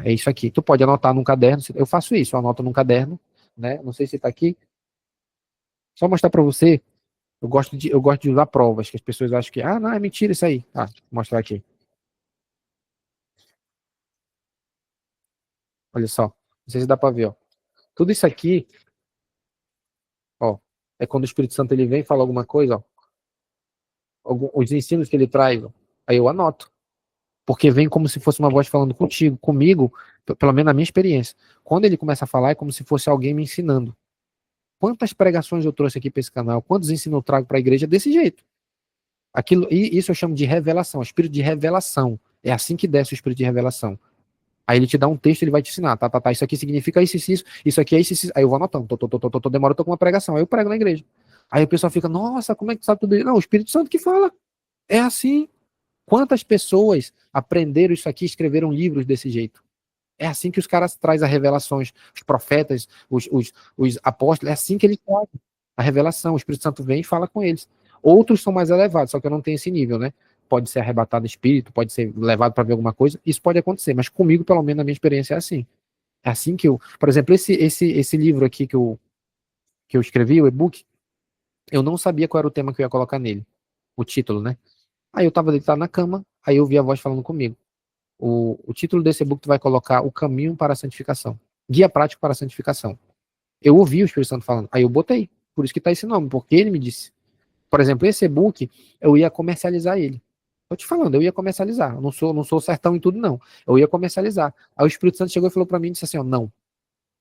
é isso aqui. Tu pode anotar num caderno, eu faço isso, eu anoto num caderno, né? Não sei se está aqui. Só mostrar para você, eu gosto de usar provas, que as pessoas acham que, não, é mentira isso aí. Vou mostrar aqui. Olha só, não sei se dá para ver, ó. Tudo isso aqui, ó, é quando o Espírito Santo ele vem e fala alguma coisa, ó, os ensinos que ele traz, ó, aí eu anoto. Porque vem como se fosse uma voz falando contigo, comigo, pelo menos na minha experiência. Quando ele começa a falar, é como se fosse alguém me ensinando. Quantas pregações eu trouxe aqui para esse canal? Quantos ensinos eu trago para a igreja desse jeito? Isso eu chamo de revelação, espírito de revelação. É assim que desce o espírito de revelação. Aí ele te dá um texto, ele vai te ensinar, tá, isso aqui significa isso aqui é isso. Aí eu vou anotando, demora, eu tô com uma pregação, aí eu prego na igreja. Aí o pessoal fica, nossa, como é que tu sabe tudo isso? Não, o Espírito Santo que fala. É assim. Quantas pessoas aprenderam isso aqui e escreveram livros desse jeito? É assim que os caras trazem as revelações, os profetas, os apóstolos, é assim que eles fazem a revelação. O Espírito Santo vem e fala com eles. Outros são mais elevados, só que eu não tenho esse nível, né? Pode ser arrebatado espírito, pode ser levado para ver alguma coisa, isso pode acontecer, mas comigo, pelo menos, na minha experiência, é assim. É assim que eu, por exemplo, esse livro aqui que eu escrevi, o e-book, eu não sabia qual era o tema que eu ia colocar nele, o título, né? Aí eu tava deitado na cama, aí eu vi a voz falando comigo. O título desse e-book tu vai colocar O Caminho para a Santificação. Guia Prático para a Santificação. Eu ouvi o Espírito Santo falando, aí eu botei. Por isso que tá esse nome, porque ele me disse. Por exemplo, esse e-book, eu ia comercializar ele. Tô te falando, eu ia comercializar. Eu não sou certão em tudo, não. Eu ia comercializar. Aí o Espírito Santo chegou e falou para mim e disse assim, ó, não,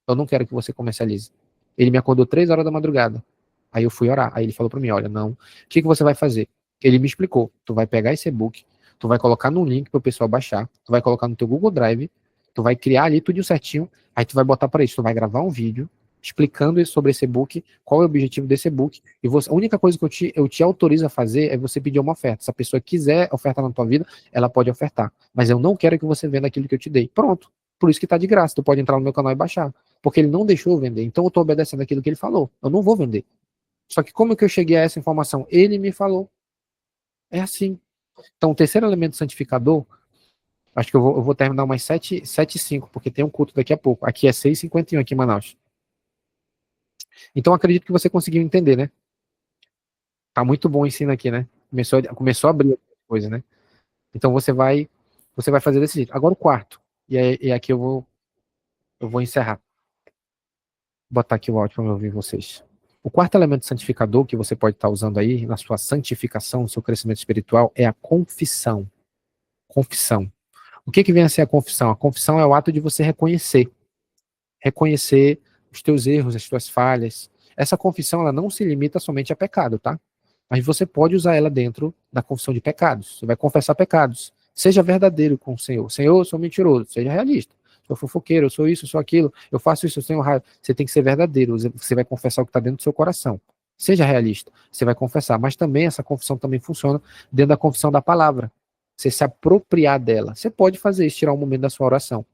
eu não quero que você comercialize. Ele me acordou 3 horas da madrugada. Aí eu fui orar. Aí ele falou para mim, olha, não, o que você vai fazer? Ele me explicou, tu vai pegar esse e-book, tu vai colocar num link para o pessoal baixar, tu vai colocar no teu Google Drive, tu vai criar ali tudo certinho, aí tu vai botar para isso, tu vai gravar um vídeo explicando sobre esse e-book, qual é o objetivo desse e-book, e você, a única coisa que eu te autorizo a fazer é você pedir uma oferta. Se a pessoa quiser ofertar na tua vida, ela pode ofertar, mas eu não quero que você venda aquilo que eu te dei. Pronto. Por isso que tá de graça, tu pode entrar no meu canal e baixar, porque ele não deixou eu vender, então eu tô obedecendo aquilo que ele falou, eu não vou vender. Só que como é que eu cheguei a essa informação? Ele me falou. É assim. Então, o terceiro elemento santificador, acho que eu vou terminar umas 7h05, porque tem um culto daqui a pouco. Aqui é 6h51 aqui em Manaus. Então, acredito que você conseguiu entender, né? Tá muito bom o ensino aqui, né? Começou a abrir as coisas, né? Então, você vai fazer desse jeito. Agora o quarto. E aqui eu vou encerrar. Vou botar aqui o áudio para eu ouvir vocês. O quarto elemento santificador que você pode estar usando aí na sua santificação, no seu crescimento espiritual, é a confissão. Confissão. O que vem a ser a confissão? A confissão é o ato de você reconhecer os teus erros, as tuas falhas. Essa confissão, ela não se limita somente a pecado, tá? Mas você pode usar ela dentro da confissão de pecados. Você vai confessar pecados. Seja verdadeiro com o Senhor. Senhor, eu sou mentiroso. Seja realista. Eu sou fofoqueiro, eu sou isso, eu sou aquilo. Eu faço isso, eu tenho raiva. Você tem que ser verdadeiro. Você vai confessar o que está dentro do seu coração. Seja realista. Você vai confessar. Mas também, essa confissão também funciona dentro da confissão da palavra. Você se apropriar dela. Você pode fazer isso, tirar um momento da sua oração.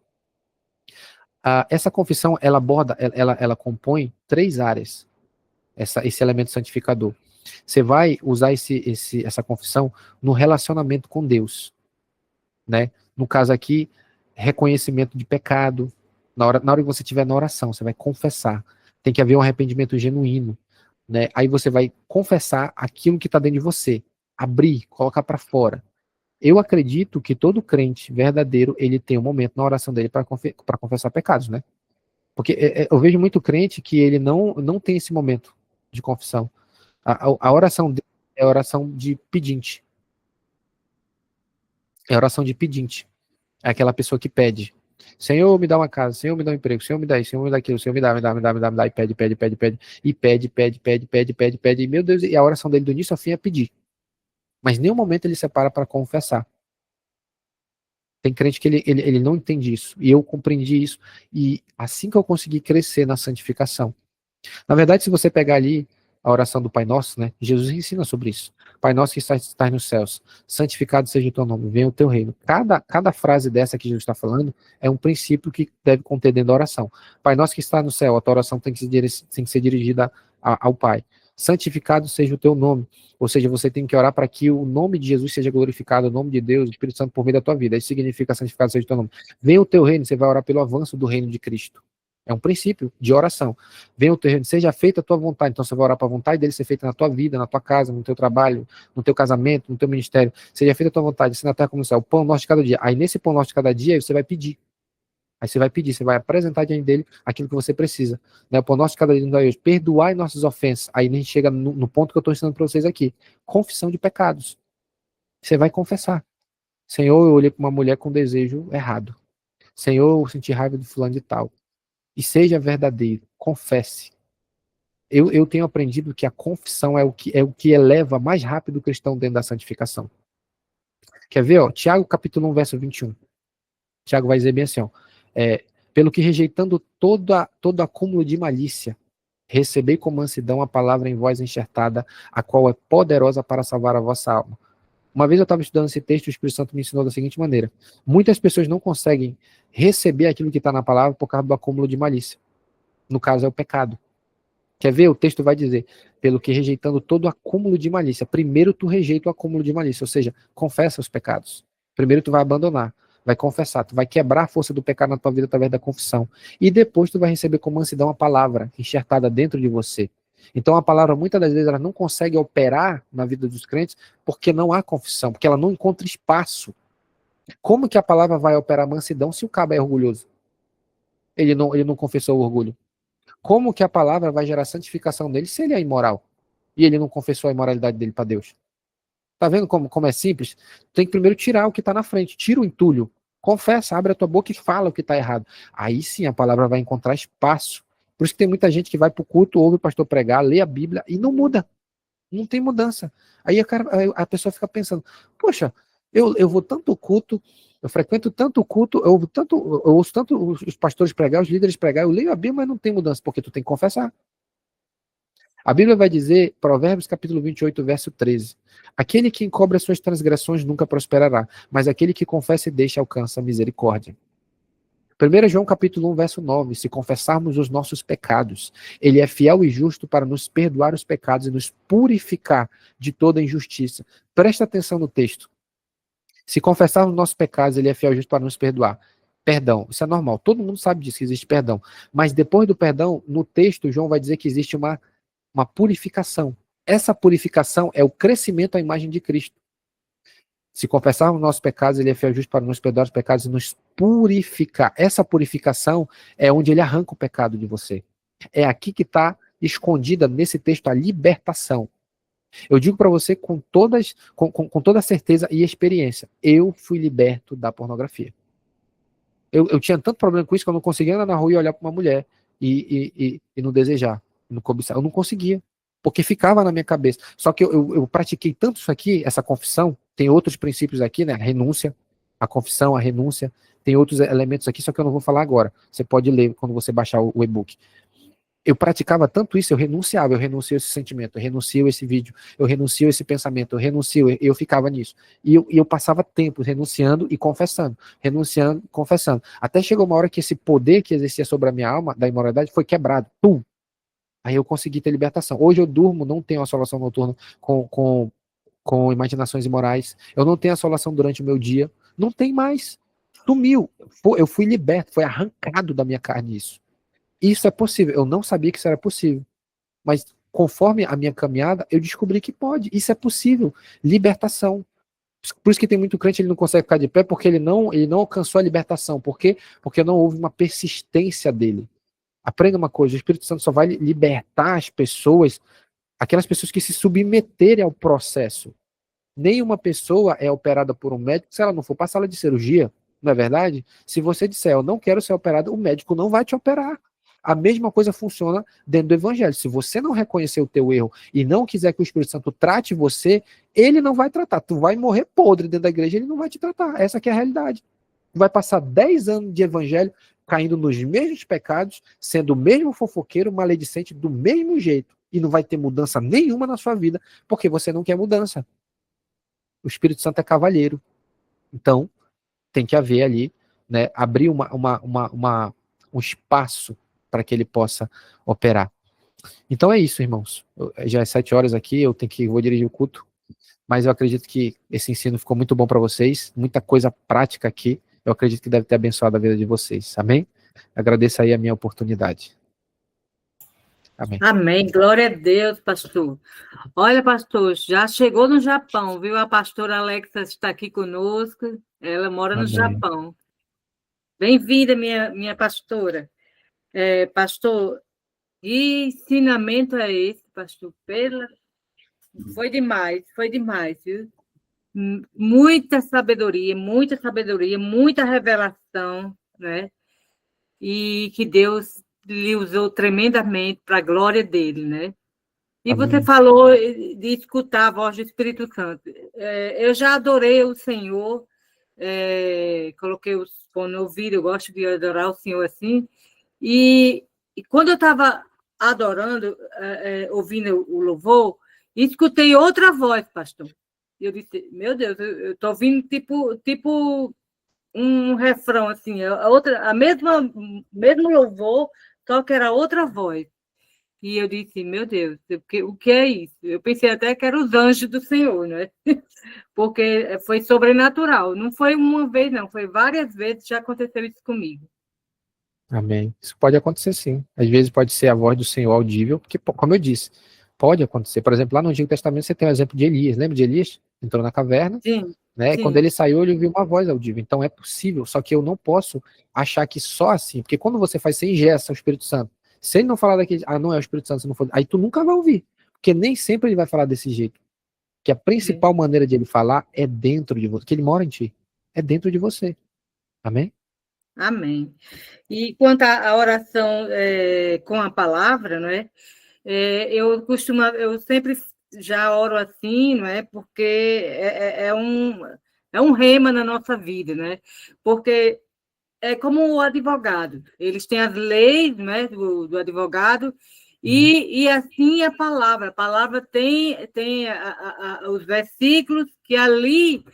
Essa confissão, ela aborda, ela compõe 3 áreas, esse elemento santificador. Você vai usar essa confissão no relacionamento com Deus, né? No caso aqui, reconhecimento de pecado. Na hora que você estiver na oração, você vai confessar. Tem que haver um arrependimento genuíno, né? Aí você vai confessar aquilo que está dentro de você, abrir, colocar para fora. Eu acredito que todo crente verdadeiro, ele tem um momento na oração dele para confessar pecados, né? Porque eu vejo muito crente que ele não tem esse momento de confissão. A oração dele é oração de pedinte. É oração de pedinte. É aquela pessoa que pede. Senhor, me dá uma casa. Senhor, me dá um emprego. Senhor, me dá isso. Senhor, me dá aquilo. Senhor, me dá, me dá, me dá, me dá, me dá. E pede, pede, pede, pede. E pede, pede, pede, pede, pede, pede. E, meu Deus, e a oração dele do início ao fim é pedir. Mas em nenhum momento ele separa para confessar. Tem crente que ele não entende isso. E eu compreendi isso. E assim que eu consegui crescer na santificação. Na verdade, se você pegar ali a oração do Pai Nosso, né? Jesus ensina sobre isso. Pai Nosso que estás nos céus, santificado seja o teu nome, venha o teu reino. Cada frase dessa que Jesus está falando é um princípio que deve conter dentro da oração. Pai Nosso que está no céu, a tua oração tem que ser dirigida ao Pai. Santificado seja o teu nome. Ou seja, você tem que orar para que o nome de Jesus seja glorificado, o nome de Deus, o Espírito Santo por meio da tua vida. Isso significa santificado seja o teu nome. Venha o teu reino, você vai orar pelo avanço do reino de Cristo. É um princípio de oração. Venha o teu reino, seja feita a tua vontade. Então você vai orar para a vontade dele ser feita na tua vida, na tua casa, no teu trabalho, no teu casamento, no teu ministério. Seja feita a tua vontade, assim na terra como no céu. O pão nosso de cada dia. Aí nesse pão nosso de cada dia, aí você vai pedir. Aí você vai pedir, você vai apresentar diante dele aquilo que você precisa. Né? O pão nosso de cada dia nos dá hoje. Perdoai nossas ofensas. Aí a gente chega no ponto que eu estou ensinando para vocês aqui. Confissão de pecados. Você vai confessar. Senhor, eu olhei para uma mulher com desejo errado. Senhor, eu senti raiva de fulano de tal. E seja verdadeiro, confesse. Eu tenho aprendido que a confissão é o que eleva mais rápido o cristão dentro da santificação. Quer ver? Ó, Tiago capítulo 1, verso 21. Tiago vai dizer bem assim, ó, pelo que rejeitando todo acúmulo de malícia, recebei com mansidão a palavra em vós enxertada, a qual é poderosa para salvar a vossa alma. Uma vez eu estava estudando esse texto, o Espírito Santo me ensinou da seguinte maneira: muitas pessoas não conseguem receber aquilo que está na palavra por causa do acúmulo de malícia. No caso, é o pecado. Quer ver? O texto vai dizer, pelo que rejeitando todo acúmulo de malícia. Primeiro tu rejeita o acúmulo de malícia, ou seja, confessa os pecados. Primeiro tu vai abandonar, vai confessar, tu vai quebrar a força do pecado na tua vida através da confissão. E depois tu vai receber com mansidão a palavra enxertada dentro de você. Então a palavra, muitas das vezes, ela não consegue operar na vida dos crentes porque não há confissão, porque ela não encontra espaço. Como que a palavra vai operar mansidão se o cabo é orgulhoso? Ele não confessou o orgulho. Como que a palavra vai gerar santificação dele se ele é imoral? E ele não confessou a imoralidade dele para Deus? Tá vendo como é simples? Tem que primeiro tirar o que está na frente, tira o entulho, confessa, abre a tua boca e fala o que está errado. Aí sim a palavra vai encontrar espaço. Por isso que tem muita gente que vai para o culto, ouve o pastor pregar, lê a Bíblia e não muda. Não tem mudança. Aí a pessoa fica pensando, poxa, eu vou tanto culto, eu frequento tanto culto, eu ouço tanto os pastores pregar, os líderes pregar, eu leio a Bíblia, mas não tem mudança, porque tu tem que confessar. A Bíblia vai dizer, Provérbios capítulo 28, verso 13, aquele que encobre as suas transgressões nunca prosperará, mas aquele que confessa e deixa alcança a misericórdia. 1 João capítulo 1, verso 9, se confessarmos os nossos pecados, ele é fiel e justo para nos perdoar os pecados e nos purificar de toda injustiça. Presta atenção no texto. Se confessarmos os nossos pecados, ele é fiel e justo para nos perdoar. Perdão, isso é normal, todo mundo sabe disso, que existe perdão. Mas depois do perdão, no texto, João vai dizer que existe uma purificação. Essa purificação é o crescimento à imagem de Cristo. Se confessarmos nossos pecados, ele é fiel e justo para nos perdoar os pecados e nos purificar. Essa purificação é onde ele arranca o pecado de você. É aqui que está escondida nesse texto a libertação. Eu digo para você com toda certeza e experiência, eu fui liberto da pornografia. Eu tinha tanto problema com isso que eu não conseguia andar na rua e olhar para uma mulher e não desejar, não cobiçar. Eu não conseguia, porque ficava na minha cabeça. Só que eu pratiquei tanto isso aqui, essa confissão, tem outros princípios aqui, né? A renúncia, a confissão, a renúncia, tem outros elementos aqui, só que eu não vou falar agora. Você pode ler quando você baixar o e-book. Eu praticava tanto isso, eu renuncio esse sentimento, eu renuncio esse vídeo, eu renuncio esse pensamento, eu ficava nisso. E eu passava tempo renunciando e confessando, renunciando e confessando. Até chegou uma hora que esse poder que exercia sobre a minha alma, da imoralidade, foi quebrado. Pum! Aí eu consegui ter libertação. Hoje eu durmo, não tenho assolação noturna com imaginações imorais, eu não tenho assolação durante o meu dia, não tem mais. Sumiu. Eu fui liberto, foi arrancado da minha carne isso. Isso é possível. Eu não sabia que isso era possível. Mas conforme a minha caminhada, eu descobri que pode. Isso é possível. Libertação. Por isso que tem muito crente, ele não consegue ficar de pé, porque ele não alcançou a libertação. Por quê? Porque não houve uma persistência dele. Aprenda uma coisa, o Espírito Santo só vai libertar as pessoas, aquelas pessoas que se submeterem ao processo. Nenhuma pessoa é operada por um médico se ela não for para a sala de cirurgia. Não é verdade? Se você disser, eu não quero ser operado, o médico não vai te operar. A mesma coisa funciona dentro do evangelho. Se você não reconhecer o teu erro e não quiser que o Espírito Santo trate você, ele não vai tratar. Tu vai morrer podre dentro da igreja, ele não vai te tratar. Essa que é a realidade. Tu vai passar 10 anos de evangelho caindo nos mesmos pecados, sendo o mesmo fofoqueiro, maledicente, do mesmo jeito. E não vai ter mudança nenhuma na sua vida, porque você não quer mudança. O Espírito Santo é cavalheiro. Então, tem que haver ali, né, abrir um espaço para que ele possa operar. Então é isso, irmãos. Já é 7 horas aqui, vou dirigir o culto, mas eu acredito que esse ensino ficou muito bom para vocês, muita coisa prática aqui, eu acredito que deve ter abençoado a vida de vocês, amém? Agradeço aí a minha oportunidade. Amém. Amém, glória a Deus, pastor. Olha, pastor, já chegou no Japão, viu? A pastora Alexa está aqui conosco, ela mora no Japão. Bem-vinda, minha pastora. Pastor, que ensinamento é esse, pastor? Foi demais, viu? Muita sabedoria, muita revelação, né? E que Deus lhe usou tremendamente para a glória dele, né? E Amém. você falou de escutar a voz do Espírito Santo. Eu já adorei o Senhor, coloquei os fones no ouvido, eu gosto de adorar o Senhor assim, e quando eu estava adorando, ouvindo o louvor, escutei outra voz, pastor. Eu disse, meu Deus, eu estou ouvindo tipo um refrão, assim, mesmo louvor, só que era outra voz. E eu disse, meu Deus, o que é isso? Eu pensei até que eram os anjos do Senhor, né? Porque foi sobrenatural. Não foi uma vez, não, foi várias vezes já aconteceu isso comigo. Amém. Isso pode acontecer sim. Às vezes pode ser a voz do Senhor audível, porque, como eu disse, pode acontecer. Por exemplo, lá no Antigo Testamento você tem o exemplo de Elias. Lembra de Elias? Entrou na caverna, Sim, né? Quando sim. ele saiu, ele ouviu uma voz audível. Então é possível, só que eu não posso achar que só assim, porque quando você faz sem ingesta o Espírito Santo, se ele não falar daquele, não é o Espírito Santo, se não for, aí tu nunca vai ouvir, porque nem sempre ele vai falar desse jeito. Que a principal maneira de ele falar é dentro de você, que ele mora em ti, é dentro de você. Amém? Amém. E quanto à oração com a palavra, não é? Eu sempre já oro assim, não é? Porque é um rema na nossa vida, né? Porque é como o advogado, eles têm as leis, né, do advogado, e assim a palavra tem os versículos que ali,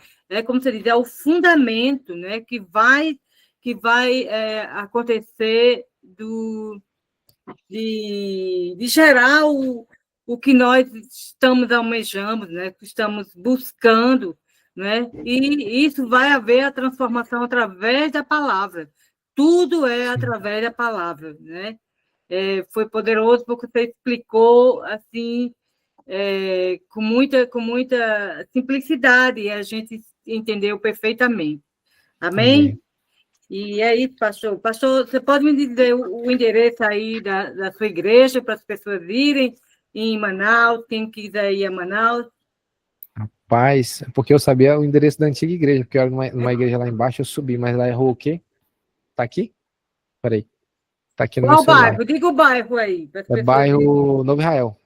como você diz, é o fundamento, né, que vai acontecer de gerar o que nós estamos almejando, né, que estamos buscando, né, e isso vai haver a transformação através da palavra. Tudo é através da palavra, né? Foi poderoso porque você explicou assim com muita simplicidade e a gente entendeu perfeitamente. Amém? Amém. E é isso, pastor. Pastor, você pode me dizer o endereço aí da sua igreja para as pessoas irem em Manaus, quem quiser ir a Manaus? Paz, porque eu sabia o endereço da antiga igreja, porque eu era numa igreja lá embaixo, eu subi, mas lá errou o quê? Tá aqui? Peraí. Tá aqui no meu Qual celular. bairro? Diga o bairro aí, para as É pessoas irem. bairro Novo Israel.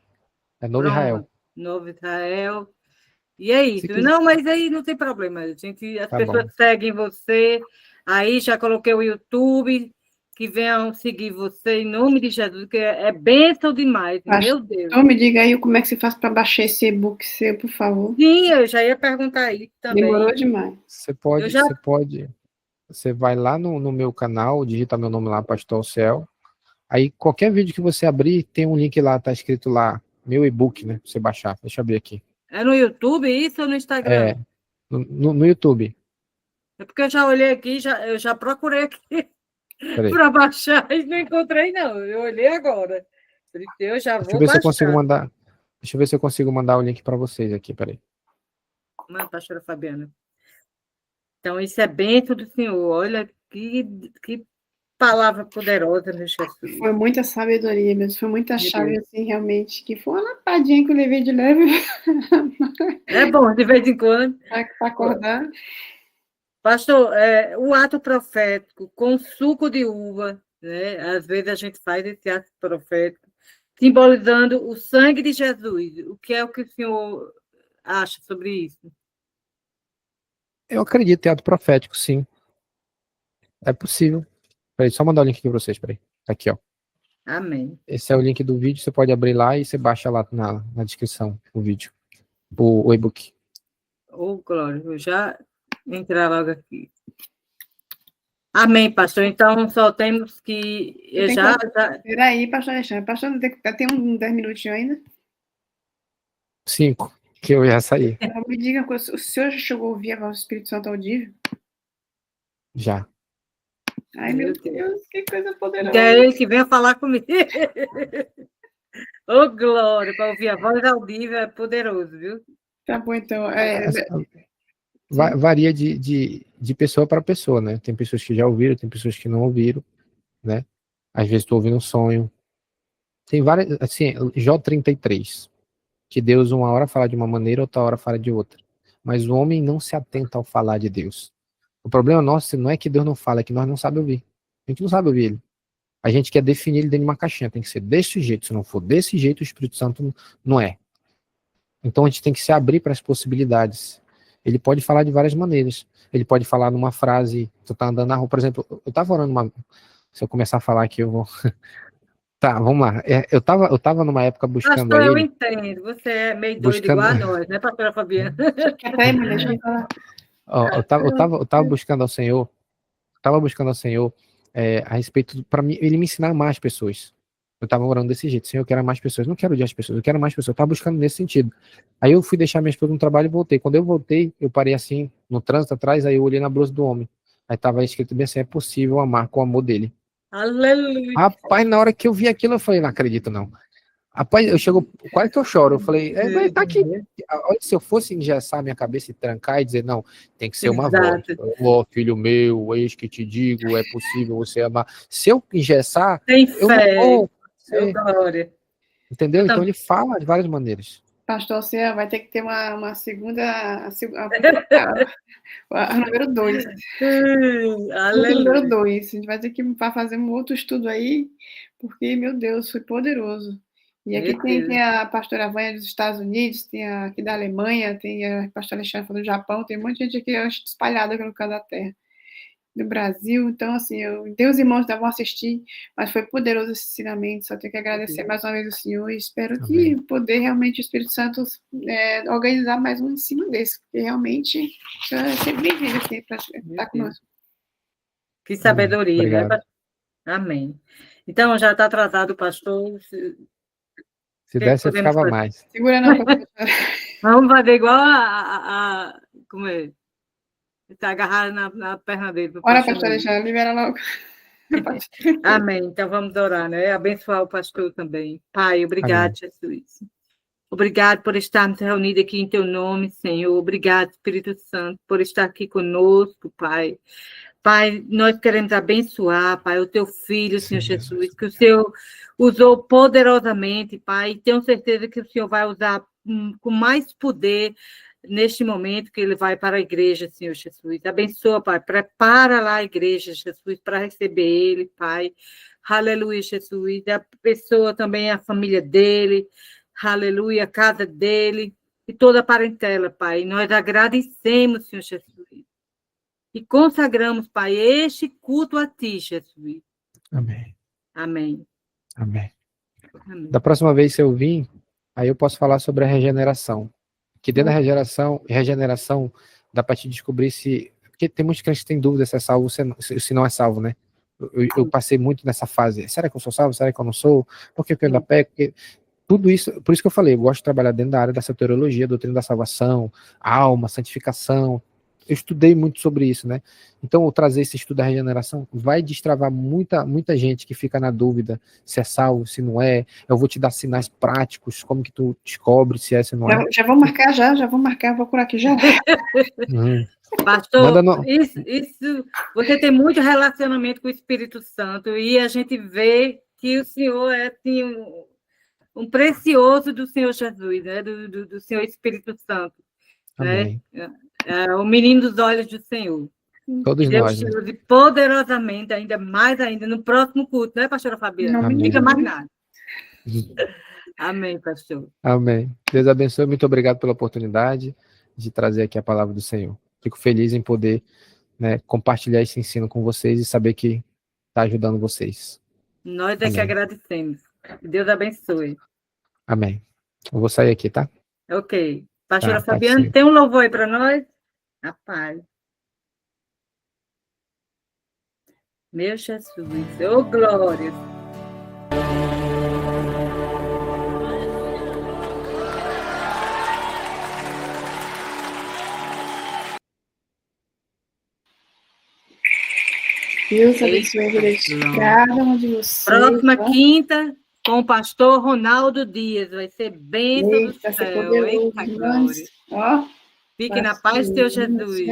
É Novo Israel. Pronto, Novo Israel. E é Se isso. quiser. Não, mas aí não tem problema. As Tá pessoas bom. seguem você. Aí já coloquei o YouTube, que venham seguir você em nome de Jesus, que é bênção demais, meu Deus. Então, me diga aí como é que se faz para baixar esse e-book seu, por favor. Sim, eu já ia perguntar isso Demorou também. demais. Eu já. Você vai lá no meu canal, digita meu nome lá, Pastor Alcel. Aí qualquer vídeo que você abrir, tem um link lá, tá escrito lá, meu e-book, né? Pra você baixar. Deixa eu abrir aqui. É no YouTube isso ou no Instagram? É, no YouTube. É porque eu já olhei aqui, eu já procurei aqui Peraí. para baixar e não encontrei, não. Eu olhei agora. Eu já Deixa eu vou ver se eu consigo baixar. mandar. Deixa eu ver se eu consigo mandar o link para vocês aqui, peraí. Mano, pastora Fabiana. Então, isso é bênção do Senhor. Olha que palavra poderosa, meu Jesus. Foi muita sabedoria mesmo, foi muita chave, assim, realmente, que foi uma lapadinha que eu levei de leve. É bom, de vez em quando. Para acordar. Pastor, o ato profético com suco de uva, né? Às vezes a gente faz esse ato profético, simbolizando o sangue de Jesus. O que é o que o senhor acha sobre isso? Eu acredito em ato profético, sim. É possível. Peraí, só mandar o link aqui para vocês, peraí. Tá aqui, ó. Amém. Esse é o link do vídeo, você pode abrir lá e você baixa lá na descrição o vídeo, o e-book. Glória, eu já entrar logo aqui. Amém, pastor. Então, só temos que... Peraí, pastor Alexandre. Pastor, tem 10 minutinhos ainda? 5, que eu já saí. Então, me diga uma coisa, o senhor já chegou a ouvir a voz do Espírito Santo audível? Já. Ai, meu Deus, que coisa poderosa. É ele que venha falar comigo. Glória, para ouvir a voz audível é poderoso, viu? Tá bom, então. Varia de pessoa para pessoa, né? Tem pessoas que já ouviram, tem pessoas que não ouviram, né? Às vezes estou ouvindo um sonho. Tem várias, assim, Jó 33, que Deus uma hora fala de uma maneira, outra hora fala de outra. Mas o homem não se atenta ao falar de Deus. O problema nosso não é que Deus não fala, é que nós não sabemos ouvir. A gente não sabe ouvir ele. A gente quer definir ele dentro de uma caixinha, tem que ser desse jeito. Se não for desse jeito, o Espírito Santo não é. Então a gente tem que se abrir para as possibilidades. Ele pode falar de várias maneiras. Ele pode falar numa frase, tu tá andando na rua, por exemplo, eu tava orando se eu começar a falar aqui, eu vou... Tá, vamos lá. Eu tava numa época buscando Pastor, eu ele. entendo. Você é meio doido igual a nós, né, pastora Fabiana? Até, mulher, deixa eu falar. Eu tava buscando ao Senhor, a respeito, para mim, ele me ensinar mais pessoas. Eu estava orando desse jeito, Senhor, eu quero mais pessoas, não quero odiar as pessoas, eu quero mais pessoas, eu estava buscando nesse sentido. Aí eu fui deixar minha esposa no trabalho e voltei. Quando eu voltei, eu parei assim, no trânsito atrás, aí eu olhei na blusa do homem. Aí estava escrito bem assim, é possível amar com o amor dele. Aleluia. Rapaz, na hora que eu vi aquilo, eu falei, não acredito não. Rapaz, eu chego, quase que eu choro. Eu falei, mas tá aqui. Olha, se eu fosse engessar minha cabeça e trancar e dizer, não, tem que ser uma voz. Exato. Ó, filho meu, eis que te digo, é possível você amar. Se eu engessar, Tem eu não fé. vou. Ô, glória. Entendeu? Eu Então também. ele fala de várias maneiras. Pastor, você vai ter que ter uma segunda, a número 2. Número Aleluia. 2. A gente vai ter que fazer um outro estudo aí, porque, meu Deus, foi poderoso. E aqui Meu tem Deus. a pastora Vânia dos Estados Unidos, tem aqui da Alemanha, tem a pastora Alexandra do Japão, tem um monte de gente aqui espalhada pelo canto da terra. Do Brasil, então, assim, Deus e irmãos vão assistir, mas foi poderoso esse ensinamento, só tenho que agradecer mais uma vez ao Senhor e espero Amém. que poder realmente o Espírito Santo organizar mais um ensino desse, porque realmente é sempre bem-vindo assim, para estar conosco. Que sabedoria, né? Obrigado. Amém. Então, já está atrasado o pastor. Se desse, eu ficava mais. Segura não, vamos fazer igual como é? Está agarrado na perna dele. Ora, pastor Alexandre, libera logo. Amém. Então vamos orar, né? Abençoar o pastor também. Pai, obrigado, Amém. Jesus. Obrigado por estarmos reunidos aqui em teu nome, Senhor. Obrigado, Espírito Santo, por estar aqui conosco, Pai. Pai, nós queremos abençoar, Pai, o teu filho, Senhor Jesus, que o Senhor usou poderosamente, Pai, e tenho certeza que o Senhor vai usar com mais poder neste momento que ele vai para a igreja, Senhor Jesus. Abençoa, Pai, prepara lá a igreja, Jesus, para receber ele, Pai. Aleluia, Jesus. A pessoa também, a família dele, aleluia, a casa dele e toda a parentela, Pai. Nós agradecemos, Senhor Jesus. E consagramos, Pai, este culto a Ti, Jesus. Amém. Amém. Amém. Amém. Da próxima vez que eu vim, aí eu posso falar sobre a regeneração. Que dentro da regeneração dá para te descobrir se... Porque tem muitos crentes que têm dúvida se é salvo ou se não é salvo, né? Eu passei muito nessa fase. Será que eu sou salvo? Será que eu não sou? Por que eu ainda pego? Porque tudo isso, por isso que eu falei, eu gosto de trabalhar dentro da área da soteriologia, doutrina da salvação, alma, santificação. Eu estudei muito sobre isso, né? Então, eu trazer esse estudo da regeneração vai destravar muita gente que fica na dúvida se é salvo, se não é. Eu vou te dar sinais práticos, como que tu descobre se é, se não é. Já vou marcar, vou procurar aqui já. Pastor, isso, você tem muito relacionamento com o Espírito Santo e a gente vê que o Senhor é assim, um precioso do Senhor Jesus, né? Do Senhor Espírito Santo. Amém. Né? É o menino dos olhos do Senhor. Todos Deus nós. te use poderosamente, ainda mais no próximo culto, né, pastora Fabiana? Não fica mais nada. Amém, pastor. Amém. Deus abençoe, muito obrigado pela oportunidade de trazer aqui a palavra do Senhor. Fico feliz em poder, né, compartilhar esse ensino com vocês e saber que está ajudando vocês. Nós é que agradecemos. Deus abençoe. Amém. Eu vou sair aqui, tá? Ok. Pastora Fabiana, tem um louvor aí para nós? Rapaz. Meu Jesus, ô glória. Deus abençoe a vida de cada um de vocês. Próxima quinta, com o pastor Ronaldo Dias. Vai ser bênção do céu. Ser poderoso, eita glória. Ó, fique na paz de Deus, Jesus.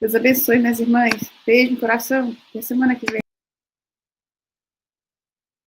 Deus abençoe, minhas irmãs. Beijo no coração. Até semana que vem.